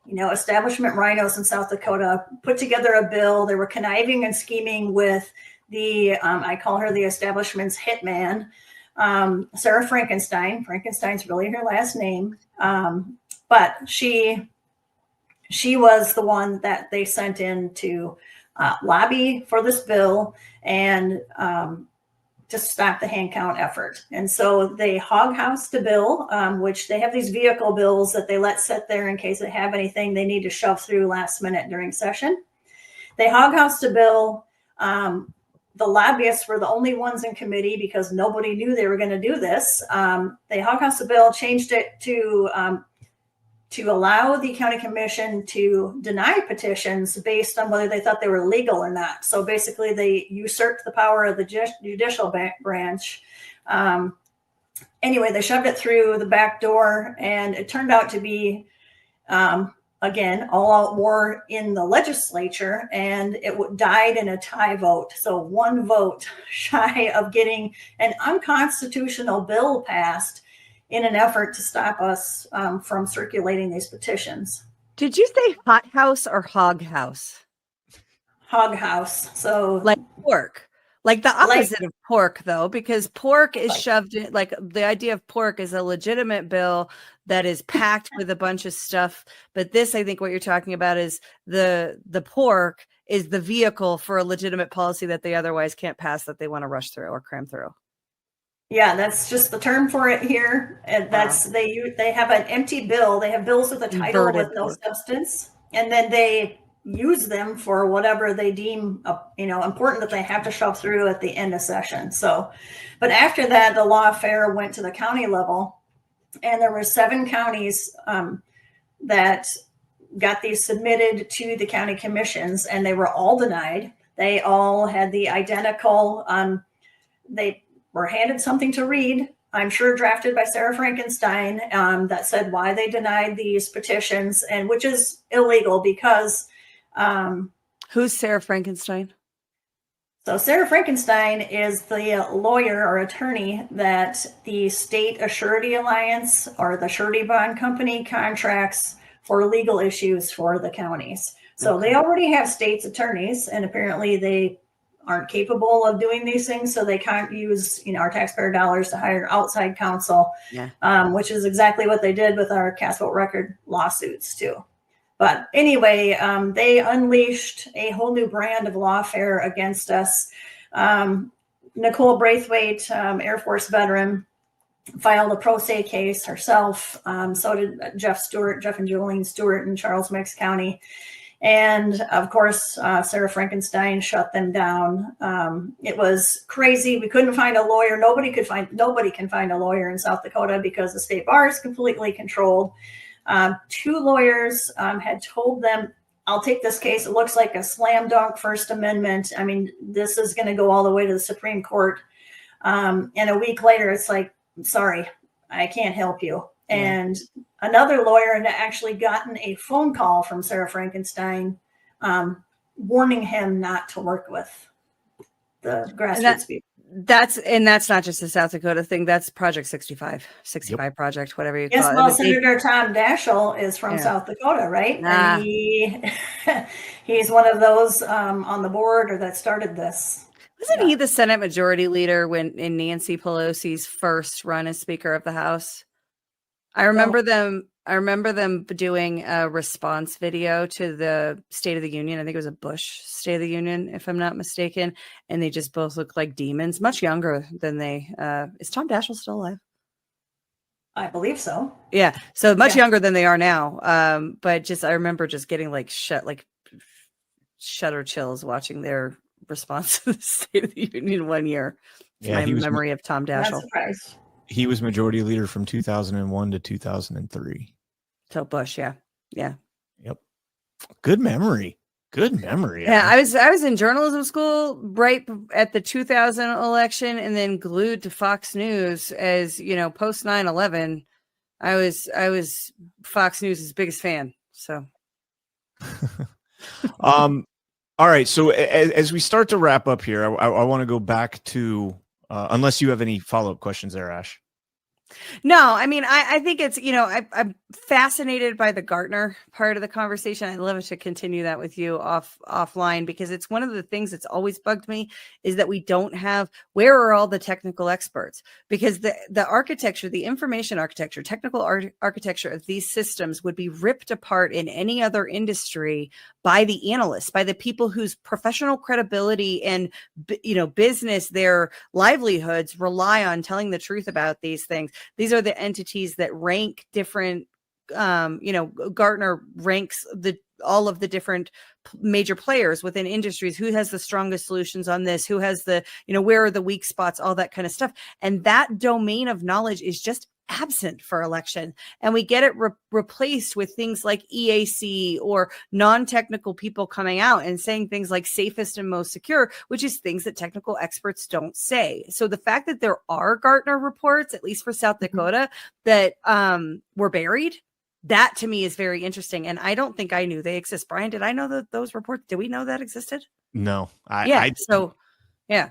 establishment rhinos in South Dakota put together a bill. They were conniving and scheming with I call her the establishment's hitman, Sarah Frankenstein. Frankenstein's really her last name. But she was the one that they sent in to lobby for this bill and to stop the hand count effort. And so they hoghoused a bill, which they have these vehicle bills that they let sit there in case they have anything they need to shove through last minute during session. They hoghoused a bill. The lobbyists were the only ones in committee because nobody knew they were going to do this. They hoghoused the bill, changed it to allow the county commission to deny petitions based on whether they thought they were legal or not. So basically they usurped the power of the judicial branch. Anyway, they shoved it through the back door, and it turned out to be, again, all-out war in the legislature, and it died in a tie vote. So one vote shy of getting an unconstitutional bill passed in an effort to stop us from circulating these petitions. Did you say hot house or hog house? Hog house. So like pork, like the opposite of pork, though, because pork is shoved in. Like the idea of pork is a legitimate bill that is packed with a bunch of stuff. But this, I think what you're talking about is the pork is the vehicle for a legitimate policy that they otherwise can't pass, that they want to rush through or cram through. Yeah, that's just the term for it here. And that's they have an empty bill. They have bills with a title with no substance, and then they use them for whatever they deem important that they have to shove through at the end of session. So, but after that, the lawfare went to the county level, and there were 7 counties that got these submitted to the county commissions, and they were all denied. They all had the identical. They were handed something to read, I'm sure drafted by Sarah Frankenstein, that said why they denied these petitions, and which is illegal because who's Sarah Frankenstein? So Sarah Frankenstein is the lawyer or attorney that the State Assurity Alliance or the Surety Bond Company contracts for legal issues for the counties. So they already have state's attorneys, and apparently they aren't capable of doing these things, so they can't use our taxpayer dollars to hire outside counsel, which is exactly what they did with our cast vote record lawsuits too. But anyway, they unleashed a whole new brand of lawfare against us. Nicole Braithwaite, Air Force veteran, filed a pro se case herself. So did Jeff and Jolene Stewart in Charles Mix County. And of course, Sarah Frankenstein shut them down. It was crazy. We couldn't find a lawyer. Nobody can find a lawyer in South Dakota because the state bar is completely controlled. 2 lawyers had told them, I'll take this case. It looks like a slam dunk First Amendment. I mean, this is going to go all the way to the Supreme Court. And a week later, it's like, sorry, I can't help you. And another lawyer had actually gotten a phone call from Sarah Frankenstein warning him not to work with the grassroots people. That's not just a South Dakota thing. That's Project 65 project, whatever you call it. Yes, well, Senator Tom Daschle is from South Dakota, right? And he's one of those on the board or that started this. Wasn't he the Senate Majority Leader in Nancy Pelosi's first run as Speaker of the House? I remember them doing a response video to the State of the Union. I think it was a Bush State of the Union, if I'm not mistaken. And they just both look like demons, much younger than they. Is Tom Daschle still alive? I believe so. Yeah, so much younger than they are now. But I remember just getting shudder chills watching their response to the State of the Union one year. My memory of Tom Daschle. Not surprised. He was majority leader from 2001 to 2003. So Bush, yeah. Yep. Good memory. Yeah, I was in journalism school right at the 2000 election, and then glued to Fox News as post 9/11. I was Fox News' biggest fan. So, all right. So as we start to wrap up here, I want to go back to unless you have any follow-up questions there, Ashe. No, I mean, I think it's, I'm fascinated by the Gartner part of the conversation. I'd love to continue that with you offline, because it's one of the things that's always bugged me is that we don't have, where are all the technical experts? Because the architecture, the information architecture, technical architecture of these systems would be ripped apart in any other industry by the analysts, by the people whose professional credibility and, business, their livelihoods rely on telling the truth about these things. These are the entities that rank different, Gartner ranks all of the different major players within industries. Who has the strongest solutions on this? Who has the, where are the weak spots? All that kind of stuff. And that domain of knowledge is just absent for election, and we get it replaced with things like EAC or non-technical people coming out and saying things like safest and most secure, which is things that technical experts don't say. So the fact that there are Gartner reports, at least for South Dakota, that were buried, that to me is very interesting. And I don't think I knew they exist. Brian, did I know that those reports? Did we know that existed? No. Yeah.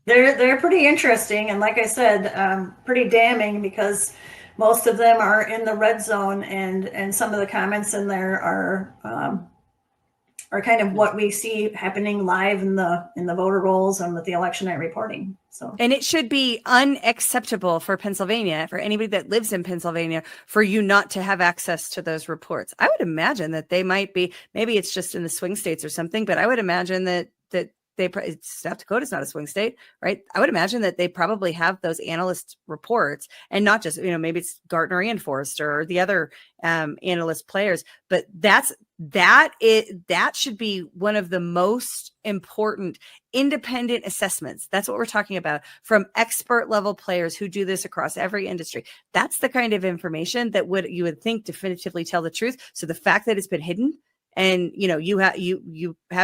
They're pretty interesting, and like I said, pretty damning, because most of them are in the red zone, and some of the comments in there are kind of what we see happening live in the voter rolls and with the election night reporting. So, and it should be unacceptable for Pennsylvania, for anybody that lives in Pennsylvania, for you not to have access to those reports. I would imagine that they might be, maybe it's just in the swing states or something, but I would imagine that South Dakota's not a swing state, right? I would imagine that they probably have those analyst reports, and not just, maybe it's Gartner and Forrester or the other analyst players, but that should be one of the most important independent assessments. That's what we're talking about, from expert level players who do this across every industry. That's the kind of information that you would think definitively tell the truth. So the fact that it's been hidden, and you have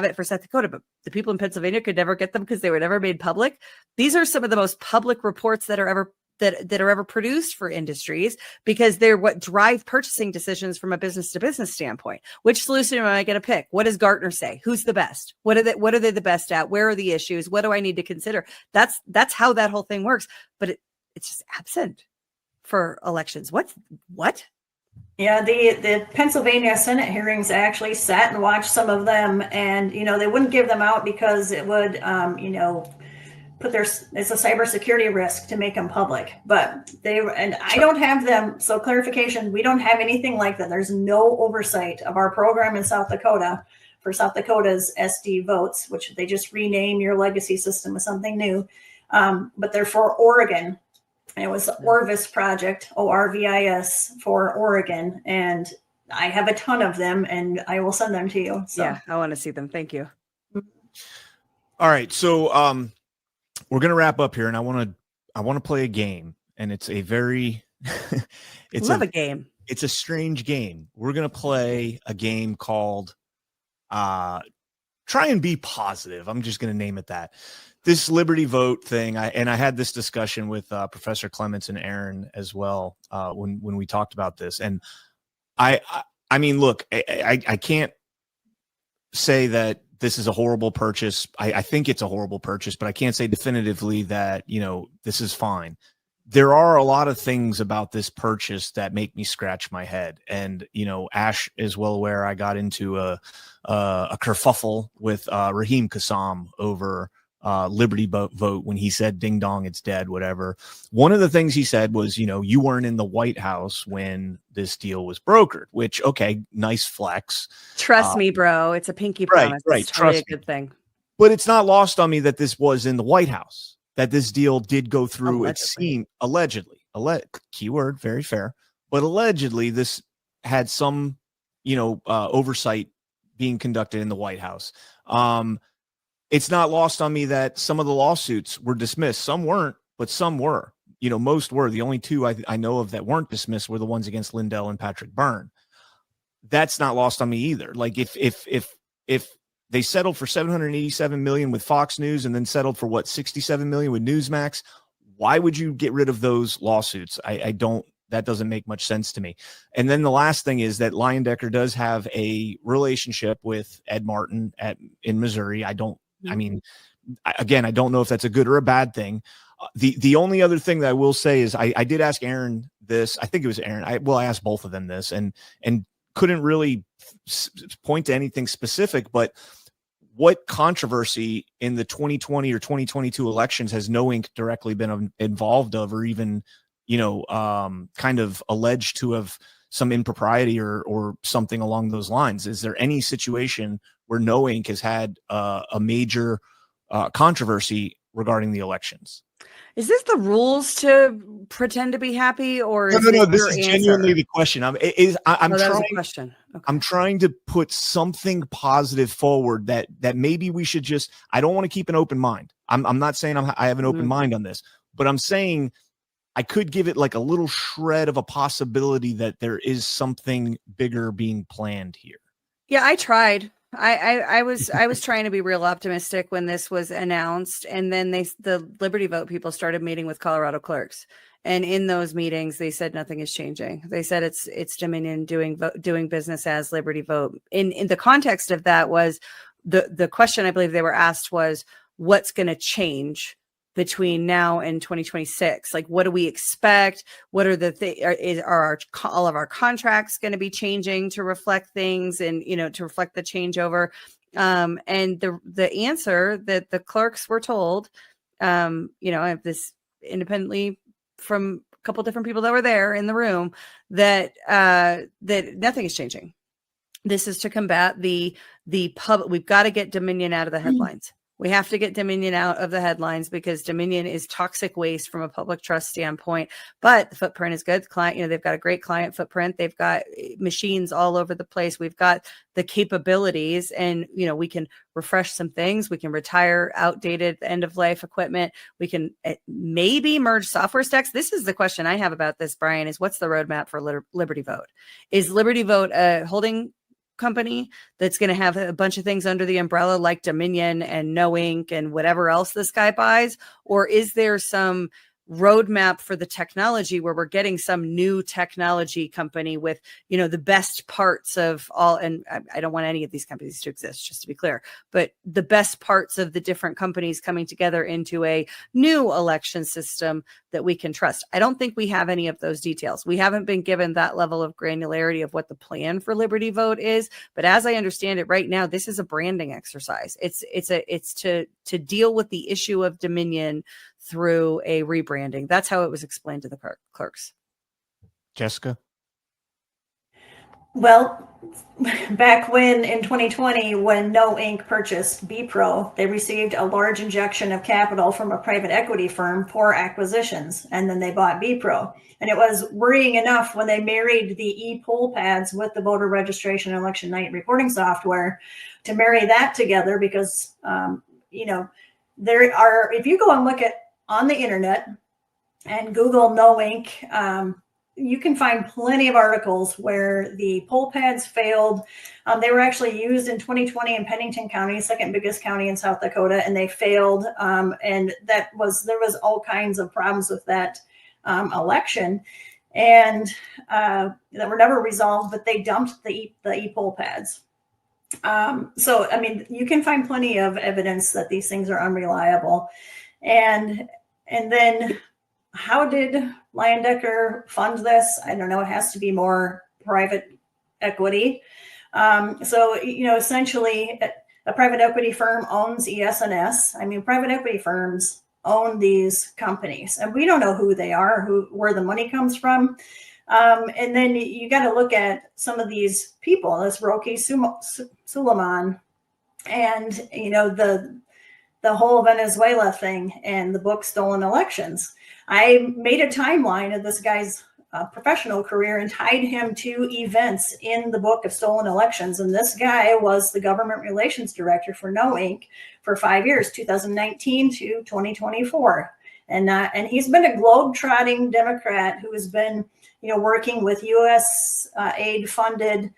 it for South Dakota, but the people in Pennsylvania could never get them because they were never made public. These are some of the most public reports that are ever produced for industries, because they're what drive purchasing decisions from a business to business standpoint. Which solution am I going to pick? What does Gartner say? Who's the best? What are they the best at? Where are the issues? What do I need to consider? That's how that whole thing works. But it's just absent for elections. What? Yeah, the Pennsylvania Senate hearings, I actually sat and watched some of them, and they wouldn't give them out because it would it's a cybersecurity risk to make them public. But I don't have them. So clarification, we don't have anything like that. There's no oversight of our program in South Dakota for South Dakota's SD votes, which they just rename your legacy system with something new. But they're for Oregon. It was the Orvis project, ORVIS, for Oregon. And I have a ton of them, and I will send them to you. So. Yeah, I want to see them. Thank you. All right. So we're going to wrap up here, and I want to play a game, and it's a very, love a game. It's a strange game. We're going to play a game called Try and Be Positive. I'm just going to name it that. This Liberty Vote thing, I had this discussion with Professor Clements and Aaron as well when we talked about this. And I mean, look, I can't say that this is a horrible purchase. I think it's a horrible purchase, but I can't say definitively that, this is fine. There are a lot of things about this purchase that make me scratch my head. And, Ashe is well aware I got into a kerfuffle with Raheem Kassam over Liberty vote when he said ding dong, it's dead, whatever. One of the things he said was, you know, you weren't in the White House when this deal was brokered, which, okay, nice flex. Trust me, bro. It's a pinky Right, promise. right. It's totally Trust a good thing. But it's not lost on me that this was in the White House, that this deal did go through. Allegedly. It seemed allegedly, keyword, very fair, but allegedly this had some, you know, oversight being conducted in the White House. It's not lost on me that some of the lawsuits were dismissed. Some weren't, but some were. You know, most were. The only two I know of that weren't dismissed were the ones against Lindell and Patrick Byrne. That's not lost on me either. Like if they settled for $787 million with Fox News and then settled for what, $67 million with Newsmax, why would you get rid of those lawsuits? I don't. That doesn't make much sense to me. And then the last thing is that Leyendecker does have a relationship with Ed Martin in Missouri. I mean, again, I don't know if that's a good or a bad thing. The only other thing that I will say is I did ask Aaron this. I think it was Aaron. I asked both of them this and couldn't really point to anything specific, but what controversy in the 2020 or 2022 elections has No Ink directly been involved of, or even, you know, kind of alleged to have some impropriety or something along those lines? Is there any situation where No Ink has had a major controversy regarding the elections? Is this the rules to pretend to be happy, or is no? This your is answer? genuinely the question. I'm trying. Question. Okay. I'm trying to put something positive forward that maybe we should just. I don't want to keep an open mind. I'm not saying I have an open mind on this, but I'm saying I could give it like a little shred of a possibility that there is something bigger being planned here. Yeah, I tried. I was trying to be real optimistic when this was announced, and then the Liberty Vote people started meeting with Colorado clerks, and in those meetings they said nothing is changing. They said it's Dominion doing business as Liberty Vote. In the context of that was the question I believe they were asked was, what's going to change between now and 2026? Like, what do we expect? What are are all of our contracts going to be changing to reflect things and, you know, to reflect the changeover? And the answer that the clerks were told, you know, I have this independently from a couple different people that were there in the room, that nothing is changing. This is to combat the public. We've got to get Dominion out of the headlines. We have to get Dominion out of the headlines because Dominion is toxic waste from a public trust standpoint. But the footprint is good. The client, you know, they've got a great client footprint. They've got machines all over the place. We've got the capabilities, and, you know, we can refresh some things. We can retire outdated end of life equipment. We can maybe merge software stacks. This is the question I have about this, Brian, is what's the roadmap for Liberty Vote? Is Liberty Vote a holding company that's going to have a bunch of things under the umbrella like Dominion and No Ink and whatever else this guy buys? Or is there some roadmap for the technology where we're getting some new technology company with, you know, the best parts of all? And I don't want any of these companies to exist, just to be clear, but the best parts of the different companies coming together into a new election system that we can trust. I don't think we have any of those details. We haven't been given that level of granularity of what the plan for Liberty Vote is. But as I understand it right now, this is a branding exercise. It's to deal with the issue of Dominion through a rebranding. That's how it was explained to the clerks. Jessica? Well, back when in 2020, when No Ink purchased BPro, they received a large injection of capital from a private equity firm for acquisitions, and then they bought BPro. And it was worrying enough when they married the e-poll pads with the voter registration and election night reporting software to marry that together, because, you know, there are, if you go and look at on the internet and Google No Ink, you can find plenty of articles where the poll pads failed. They were actually used in 2020 in Pennington County, second biggest county in South Dakota, and they failed. And there was all kinds of problems with that election, and that were never resolved. But they dumped the e-poll pads. So I mean, you can find plenty of evidence that these things are unreliable. And then how did Leyendecker fund this? I don't know. It has to be more private equity. So, you know, essentially a private equity firm owns ES&S. I mean, private equity firms own these companies, and we don't know who they are, where the money comes from. And then you got to look at some of these people, this Roque Suleiman, and you know the whole Venezuela thing and the book Stolen Elections. I made a timeline of this guy's professional career and tied him to events in the book of Stolen Elections. And this guy was the government relations director for No Inc. for 5 years, 2019 to 2024. And he's been a globe-trotting Democrat who has been, you know, working with U.S. aid-funded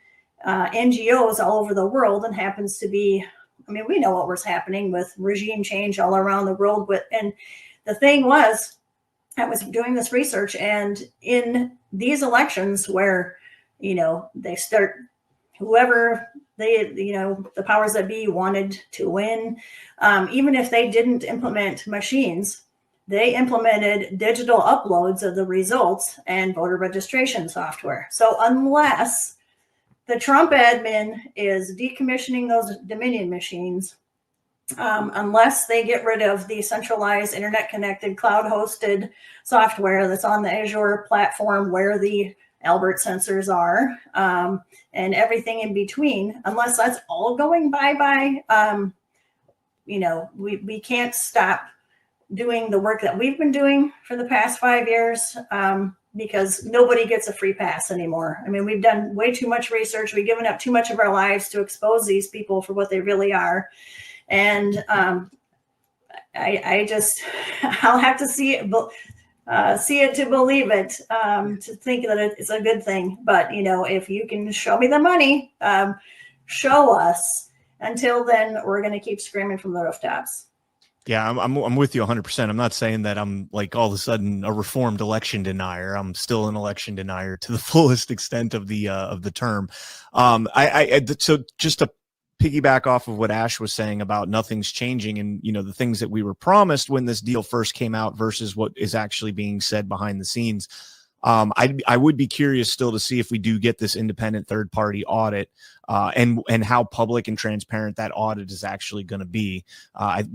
NGOs all over the world, and happens to be, I mean, we know what was happening with regime change all around the world. And the thing was, I was doing this research, and in these elections where, you know, they start, whoever they, you know, the powers that be wanted to win, even if they didn't implement machines, they implemented digital uploads of the results and voter registration software. So unless the Trump admin is decommissioning those Dominion machines, unless they get rid of the centralized internet-connected, cloud-hosted software that's on the Azure platform where the Albert sensors are, and everything in between, unless that's all going bye-bye, you know, we can't stop doing the work that we've been doing for the past 5 years, because nobody gets a free pass anymore. I mean, we've done way too much research. We've given up too much of our lives to expose these people for what they really are. And I just, I'll have to see it to believe it, to think that it's a good thing. But, you know, if you can show me the money, show us. Until then, we're going to keep screaming from the rooftops. Yeah, I'm with you 100%. I'm not saying that I'm like all of a sudden a reformed election denier. I'm still an election denier to the fullest extent of the term. So just to piggyback off of what Ashe was saying about nothing's changing, and you know the things that we were promised when this deal first came out versus what is actually being said behind the scenes. I would be curious still to see if we do get this independent third party audit, and how public and transparent that audit is actually going to be.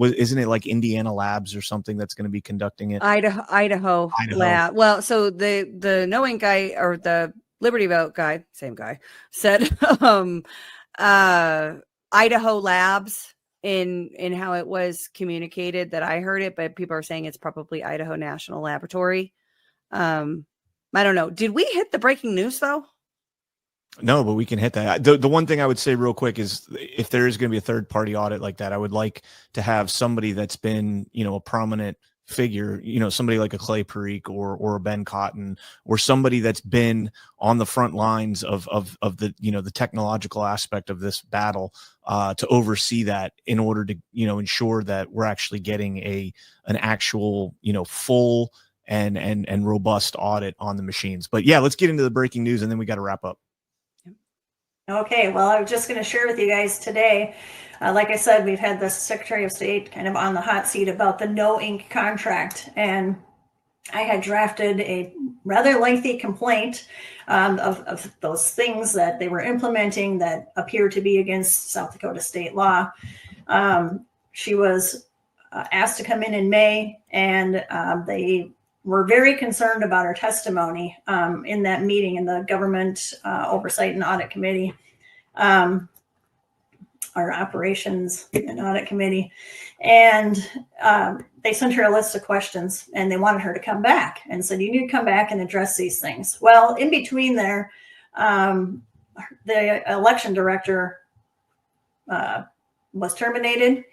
Isn't it like Indiana Labs or something that's going to be conducting it? Idaho Lab. Well, so the No Inc. guy, or the Liberty Vote guy, same guy, said Idaho Labs in how it was communicated that I heard it, but people are saying it's probably Idaho National Laboratory. I don't know. Did we hit the breaking news though? No, but we can hit that. The one thing I would say real quick is if there is going to be a third party audit like that, I would like to have somebody that's been, you know, a prominent figure, you know, somebody like a Clay Parikh or a Ben Cotton, or somebody that's been on the front lines of the, you know, the technological aspect of this battle, to oversee that in order to, you know, ensure that we're actually getting an actual, you know, full and robust audit on the machines. But yeah, let's get into the breaking news and then we got to wrap up. Okay, well, I was just going to share with you guys today, like I said, we've had the Secretary of State kind of on the hot seat about the No Inc. contract, and I had drafted a rather lengthy complaint of those things that they were implementing that appear to be against South Dakota state law. She was asked to come in May, and they were very concerned about her testimony in that meeting in the Government Oversight and Audit Committee, our Operations and Audit Committee. And they sent her a list of questions, and they wanted her to come back and said, you need to come back and address these things. Well, in between there, the election director was terminated.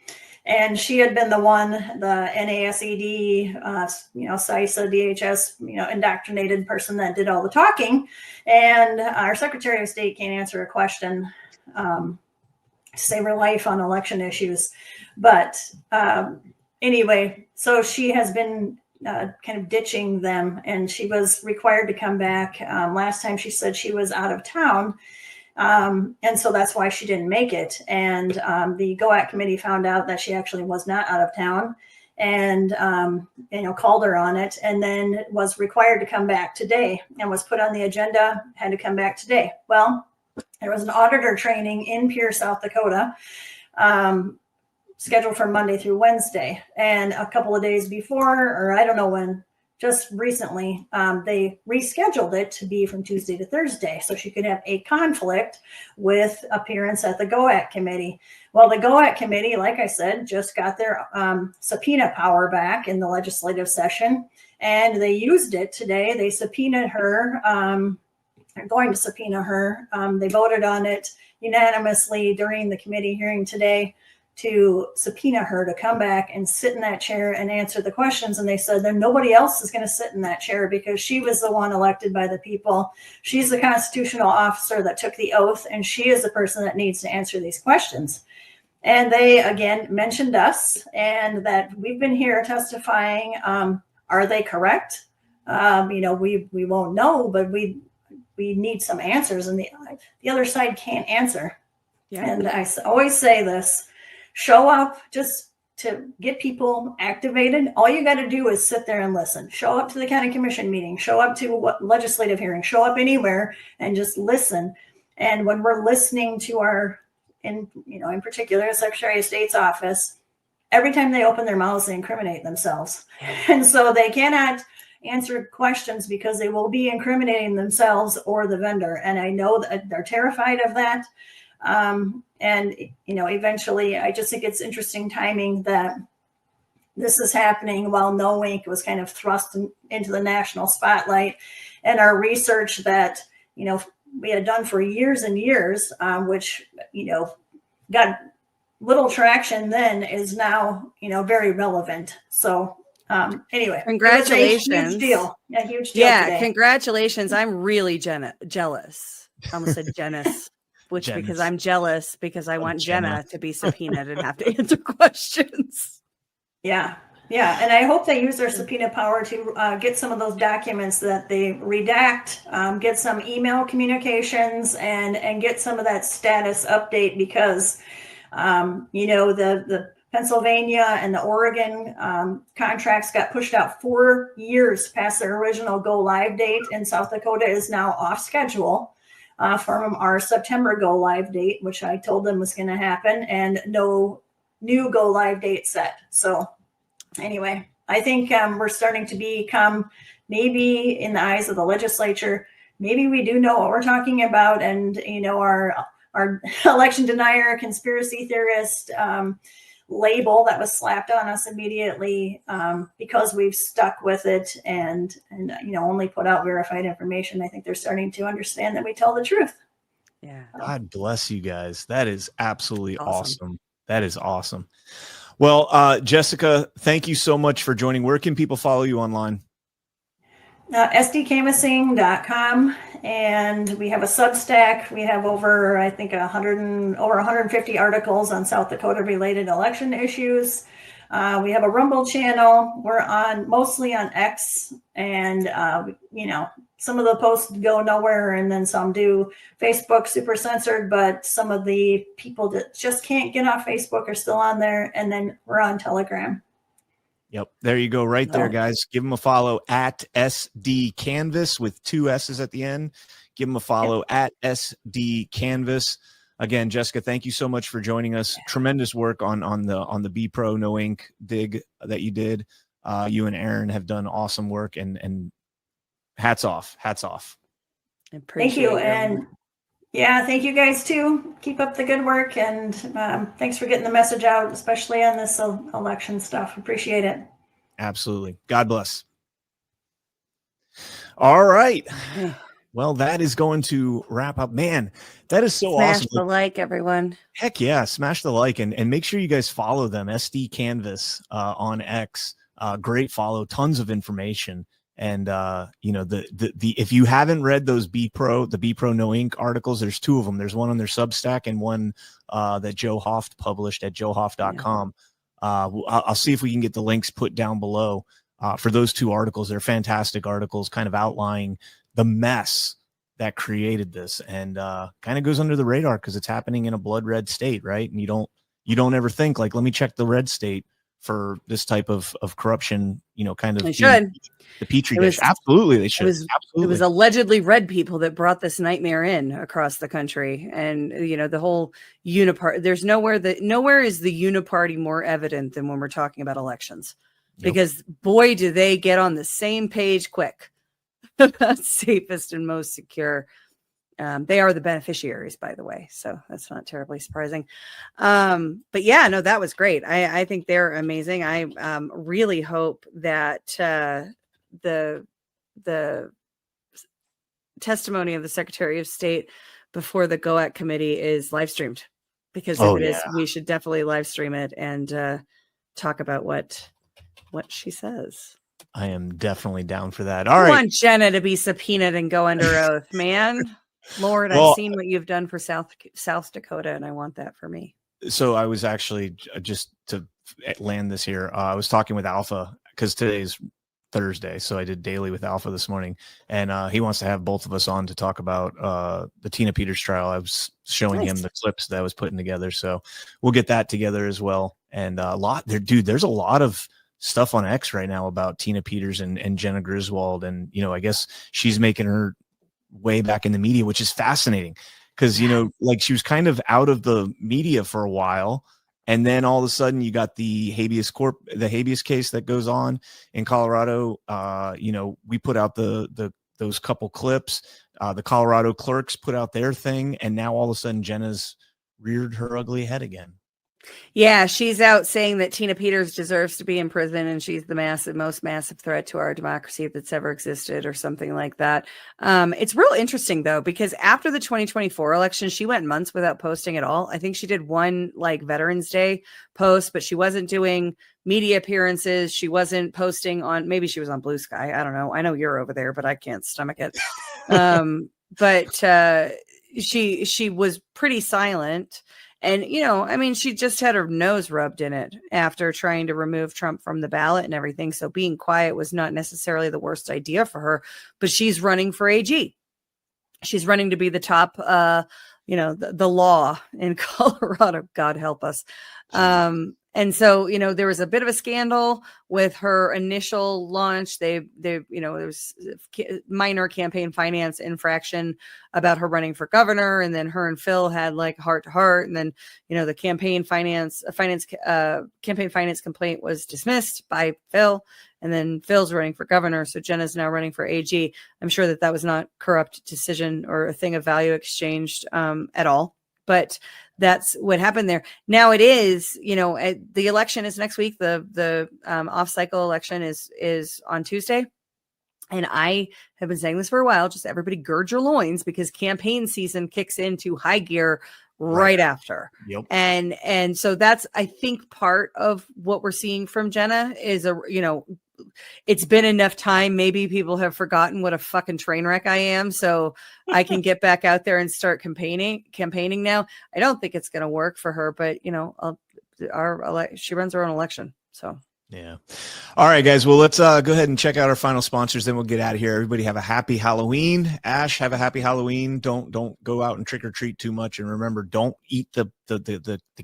And she had been the one, the NASED, CISA, DHS, indoctrinated person that did all the talking. And our Secretary of State can't answer a question to save her life on election issues. But anyway, so she has been kind of ditching them, and she was required to come back. Last time she said she was out of town. And so that's why she didn't make it. And the GOAC committee found out that she actually was not out of town, and called her on it, and then was required to come back today and was put on the agenda, had to come back today. Well, there was an auditor training in Pierre, South Dakota, scheduled for Monday through Wednesday. And a couple of days before, or I don't know when, just recently, they rescheduled it to be from Tuesday to Thursday. So she could have a conflict with appearance at the GOAC committee. Well, the GOAC committee, like I said, just got their subpoena power back in the legislative session. And they used it today. They subpoenaed her. They're going to subpoena her. They voted on it unanimously during the committee hearing today to subpoena her to come back and sit in that chair and answer the questions. And they said that nobody else is going to sit in that chair because she was the one elected by the people. She's the constitutional officer that took the oath, and she is the person that needs to answer these questions. And they, again, mentioned us and that we've been here testifying. Are they correct? We won't know, but we need some answers, and the other side can't answer. Yeah. And I always say this: show up just to get people activated. All you got to do is sit there and listen. Show up to the county commission meeting, show up to what legislative hearing, show up anywhere and just listen. And when we're listening to in particular, Secretary of State's office, every time they open their mouths, they incriminate themselves. And so they cannot answer questions because they will be incriminating themselves or the vendor. And I know that they're terrified of that. Eventually, I just think it's interesting timing that this is happening while No Ink was kind of thrust into the national spotlight. And our research that, we had done for years and years, which, got little traction then, is now, very relevant. So anyway, congratulations. Huge deal. Yeah, huge deal. Yeah, today. Congratulations. I'm really jealous. I almost said Janice. Because I'm jealous because I want Jenna to be subpoenaed and have to answer questions. Yeah. And I hope they use their subpoena power to get some of those documents that they redact, get some email communications and get some of that status update because, the Pennsylvania and the Oregon contracts got pushed out 4 years past their original go live date, and South Dakota is now off schedule. From our September go live date, which I told them was going to happen, and no new go live date set. So anyway, I think we're starting to become, maybe in the eyes of the legislature, maybe we do know what we're talking about. And, our election denier, conspiracy theorist label that was slapped on us immediately because we've stuck with it and only put out verified information. I think they're starting to understand that we tell the truth. Yeah. God bless you guys. That is absolutely awesome. That is awesome. Well, Jessica, thank you so much for joining. Where can people follow you online? sdcanvassing.com, and we have a Substack. We have over 150 articles on South Dakota related election issues. We have a Rumble channel. We're mostly on X, and some of the posts go nowhere, and then some do. Facebook super censored, but some of the people that just can't get off Facebook are still on there, and then we're on Telegram. Yep. There you go. Right there, guys. Give them a follow at SD Canvas with 2 S's at the end. Give them a follow at SD Canvas. Again, Jessica, thank you so much for joining us. Tremendous work on the BPro No Ink dig that you did. You and Aaron have done awesome work, and hats off. Thank you. And thank you guys too. Keep up the good work, and thanks for getting the message out, especially on this election stuff. Appreciate it. Absolutely. God bless. All right. Well, that is going to wrap up. Man, that is so awesome. Smash the like, everyone. Heck yeah. Smash the like and make sure you guys follow them. SD Canvas on X. Great follow. Tons of information. And if you haven't read those the BPro No Ink articles, there's 2 of them. There's one on their Substack and one that Joe Hoft published at joehoft.com. I'll see if we can get the links put down below for those 2 articles. They're fantastic articles, kind of outlining the mess that created this, and kind of goes under the radar because it's happening in a blood red state, right? And you don't ever think like, let me check the red state for this type of corruption, kind of they should. The petri dish. Absolutely, they should. It was allegedly red people that brought this nightmare in across the country, and the whole uniparty. There's nowhere is the uniparty more evident than when we're talking about elections, because boy, do they get on the same page quick. Safest and most secure. They are the beneficiaries, by the way, so that's not terribly surprising. But yeah, no, that was great. I think they're amazing. I really hope that the testimony of the Secretary of State before the GOAC committee is live streamed, because if it is, we should definitely live stream it and talk about what she says. I am definitely down for that. All right. I want Jenna to be subpoenaed and go under oath, man. Lord, I've seen what you've done for South Dakota, and I want that for me. So I was actually, just to land this here, I was talking with Alpha, because today's Thursday, so I did daily with Alpha this morning, and he wants to have both of us on to talk about the Tina Peters trial. I was showing him the clips that I was putting together, so we'll get that together as well. And there's a lot of stuff on X right now about Tina Peters and Jenna Griswold, and I guess she's making her way back in the media, which is fascinating, because like she was kind of out of the media for a while, and then all of a sudden you got the habeas case that goes on in Colorado. We put out those couple clips. The Colorado clerks put out their thing, and now all of a sudden Jenna's reared her ugly head again. Yeah, she's out saying that Tina Peters deserves to be in prison, and she's the most massive threat to our democracy that's ever existed, or something like that. It's real interesting, though, because after the 2024 election, she went months without posting at all. I think she did one Veterans Day post, but she wasn't doing media appearances. She wasn't posting maybe she was on Blue Sky. I don't know. I know you're over there, but I can't stomach it. But she was pretty silent. And, she just had her nose rubbed in it after trying to remove Trump from the ballot and everything. So being quiet was not necessarily the worst idea for her, but she's running for AG. She's running to be the top, the law in Colorado. God help us. And so, there was a bit of a scandal with her initial launch. There was minor campaign finance infraction about her running for governor. And then her and Phil had heart to heart. And then, the campaign finance complaint was dismissed by Phil. And then Phil's running for governor. So Jenna's now running for AG. I'm sure that was not corrupt decision or a thing of value exchanged at all. But that's what happened there. Now it is, the election is next week. The off-cycle election is on Tuesday. And I have been saying this for a while, just everybody gird your loins, because campaign season kicks into high gear right after. Yep. And so that's, I think, part of what we're seeing from Jenna is it's been enough time. Maybe people have forgotten what a fucking train wreck I am. So I can get back out there and start campaigning now. I don't think it's going to work for her, but she runs her own election. So. Yeah. All right, guys. Well, let's go ahead and check out our final sponsors. Then we'll get out of here. Everybody have a happy Halloween. Ash, have a happy Halloween. Don't go out and trick or treat too much. And remember, don't eat the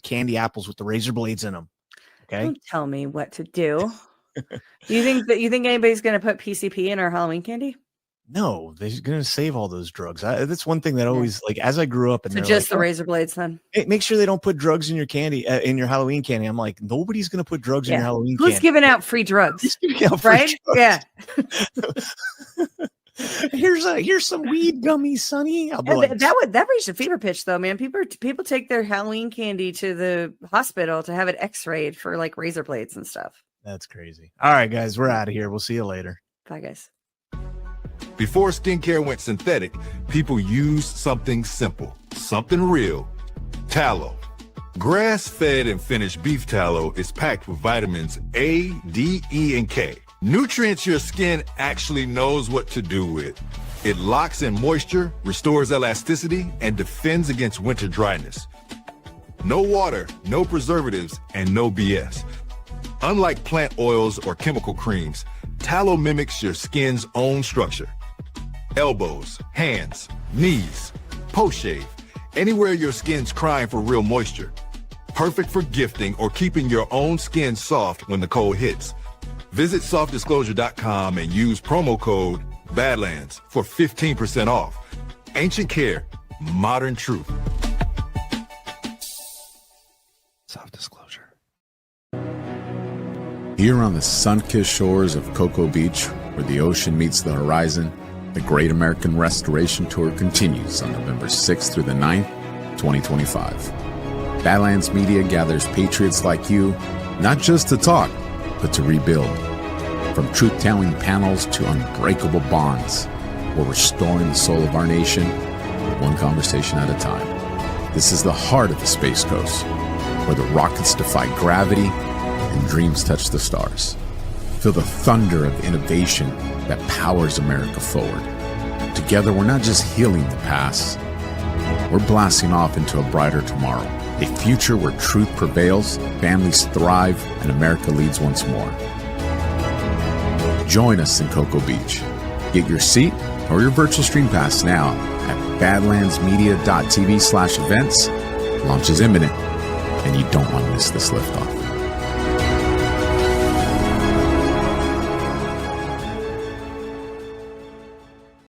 candy apples with the razor blades in them. Okay. Don't tell me what to do. You think anybody's going to put PCP in our Halloween candy? No, they're going to save all those drugs. That's one thing that always, as I grew up, and so just the razor blades then. Hey, make sure they don't put drugs in your candy, in your Halloween candy. I'm like, nobody's going to put drugs in your Halloween candy. Who's giving out free drugs? Right? Drugs? Yeah. Here's some weed gummies, Sonny. That reached a fever pitch, though, man. People take their Halloween candy to the hospital to have it X-rayed for razor blades and stuff. That's crazy. All right, guys, we're out of here. We'll see you later. Bye, guys. Before skincare went synthetic, people used something simple, something real: tallow. Grass-fed and finished beef tallow is packed with vitamins A, D, E, and K. Nutrients your skin actually knows what to do with. It locks in moisture, restores elasticity, and defends against winter dryness. No water, no preservatives, and no BS. Unlike plant oils or chemical creams, tallow mimics your skin's own structure. Elbows, hands, knees, post-shave, anywhere your skin's crying for real moisture. perfect for gifting or keeping your own skin soft when the cold hits. Visit softdisclosure.com and use promo code Badlands for 15% off. Ancient Care, modern truth. Self-disclosure. Here on the sun-kissed shores of Cocoa Beach, where the ocean meets the horizon, the Great American Restoration Tour continues on November 6th through the 9th, 2025. Badlands Media gathers patriots like you, not just to talk, but to rebuild. From truth-telling panels to unbreakable bonds, we're restoring the soul of our nation, one conversation at a time. This is the heart of the Space Coast, where the rockets defy gravity and dreams touch the stars. Feel the thunder of innovation that powers America forward. Together, we're not just healing the past, we're blasting off into a brighter tomorrow, a future where truth prevails, families thrive, and America leads once more. Join us in Cocoa Beach. Get your seat or your virtual stream pass now at badlandsmedia.tv/events. Launch is imminent, and you don't want to miss this liftoff.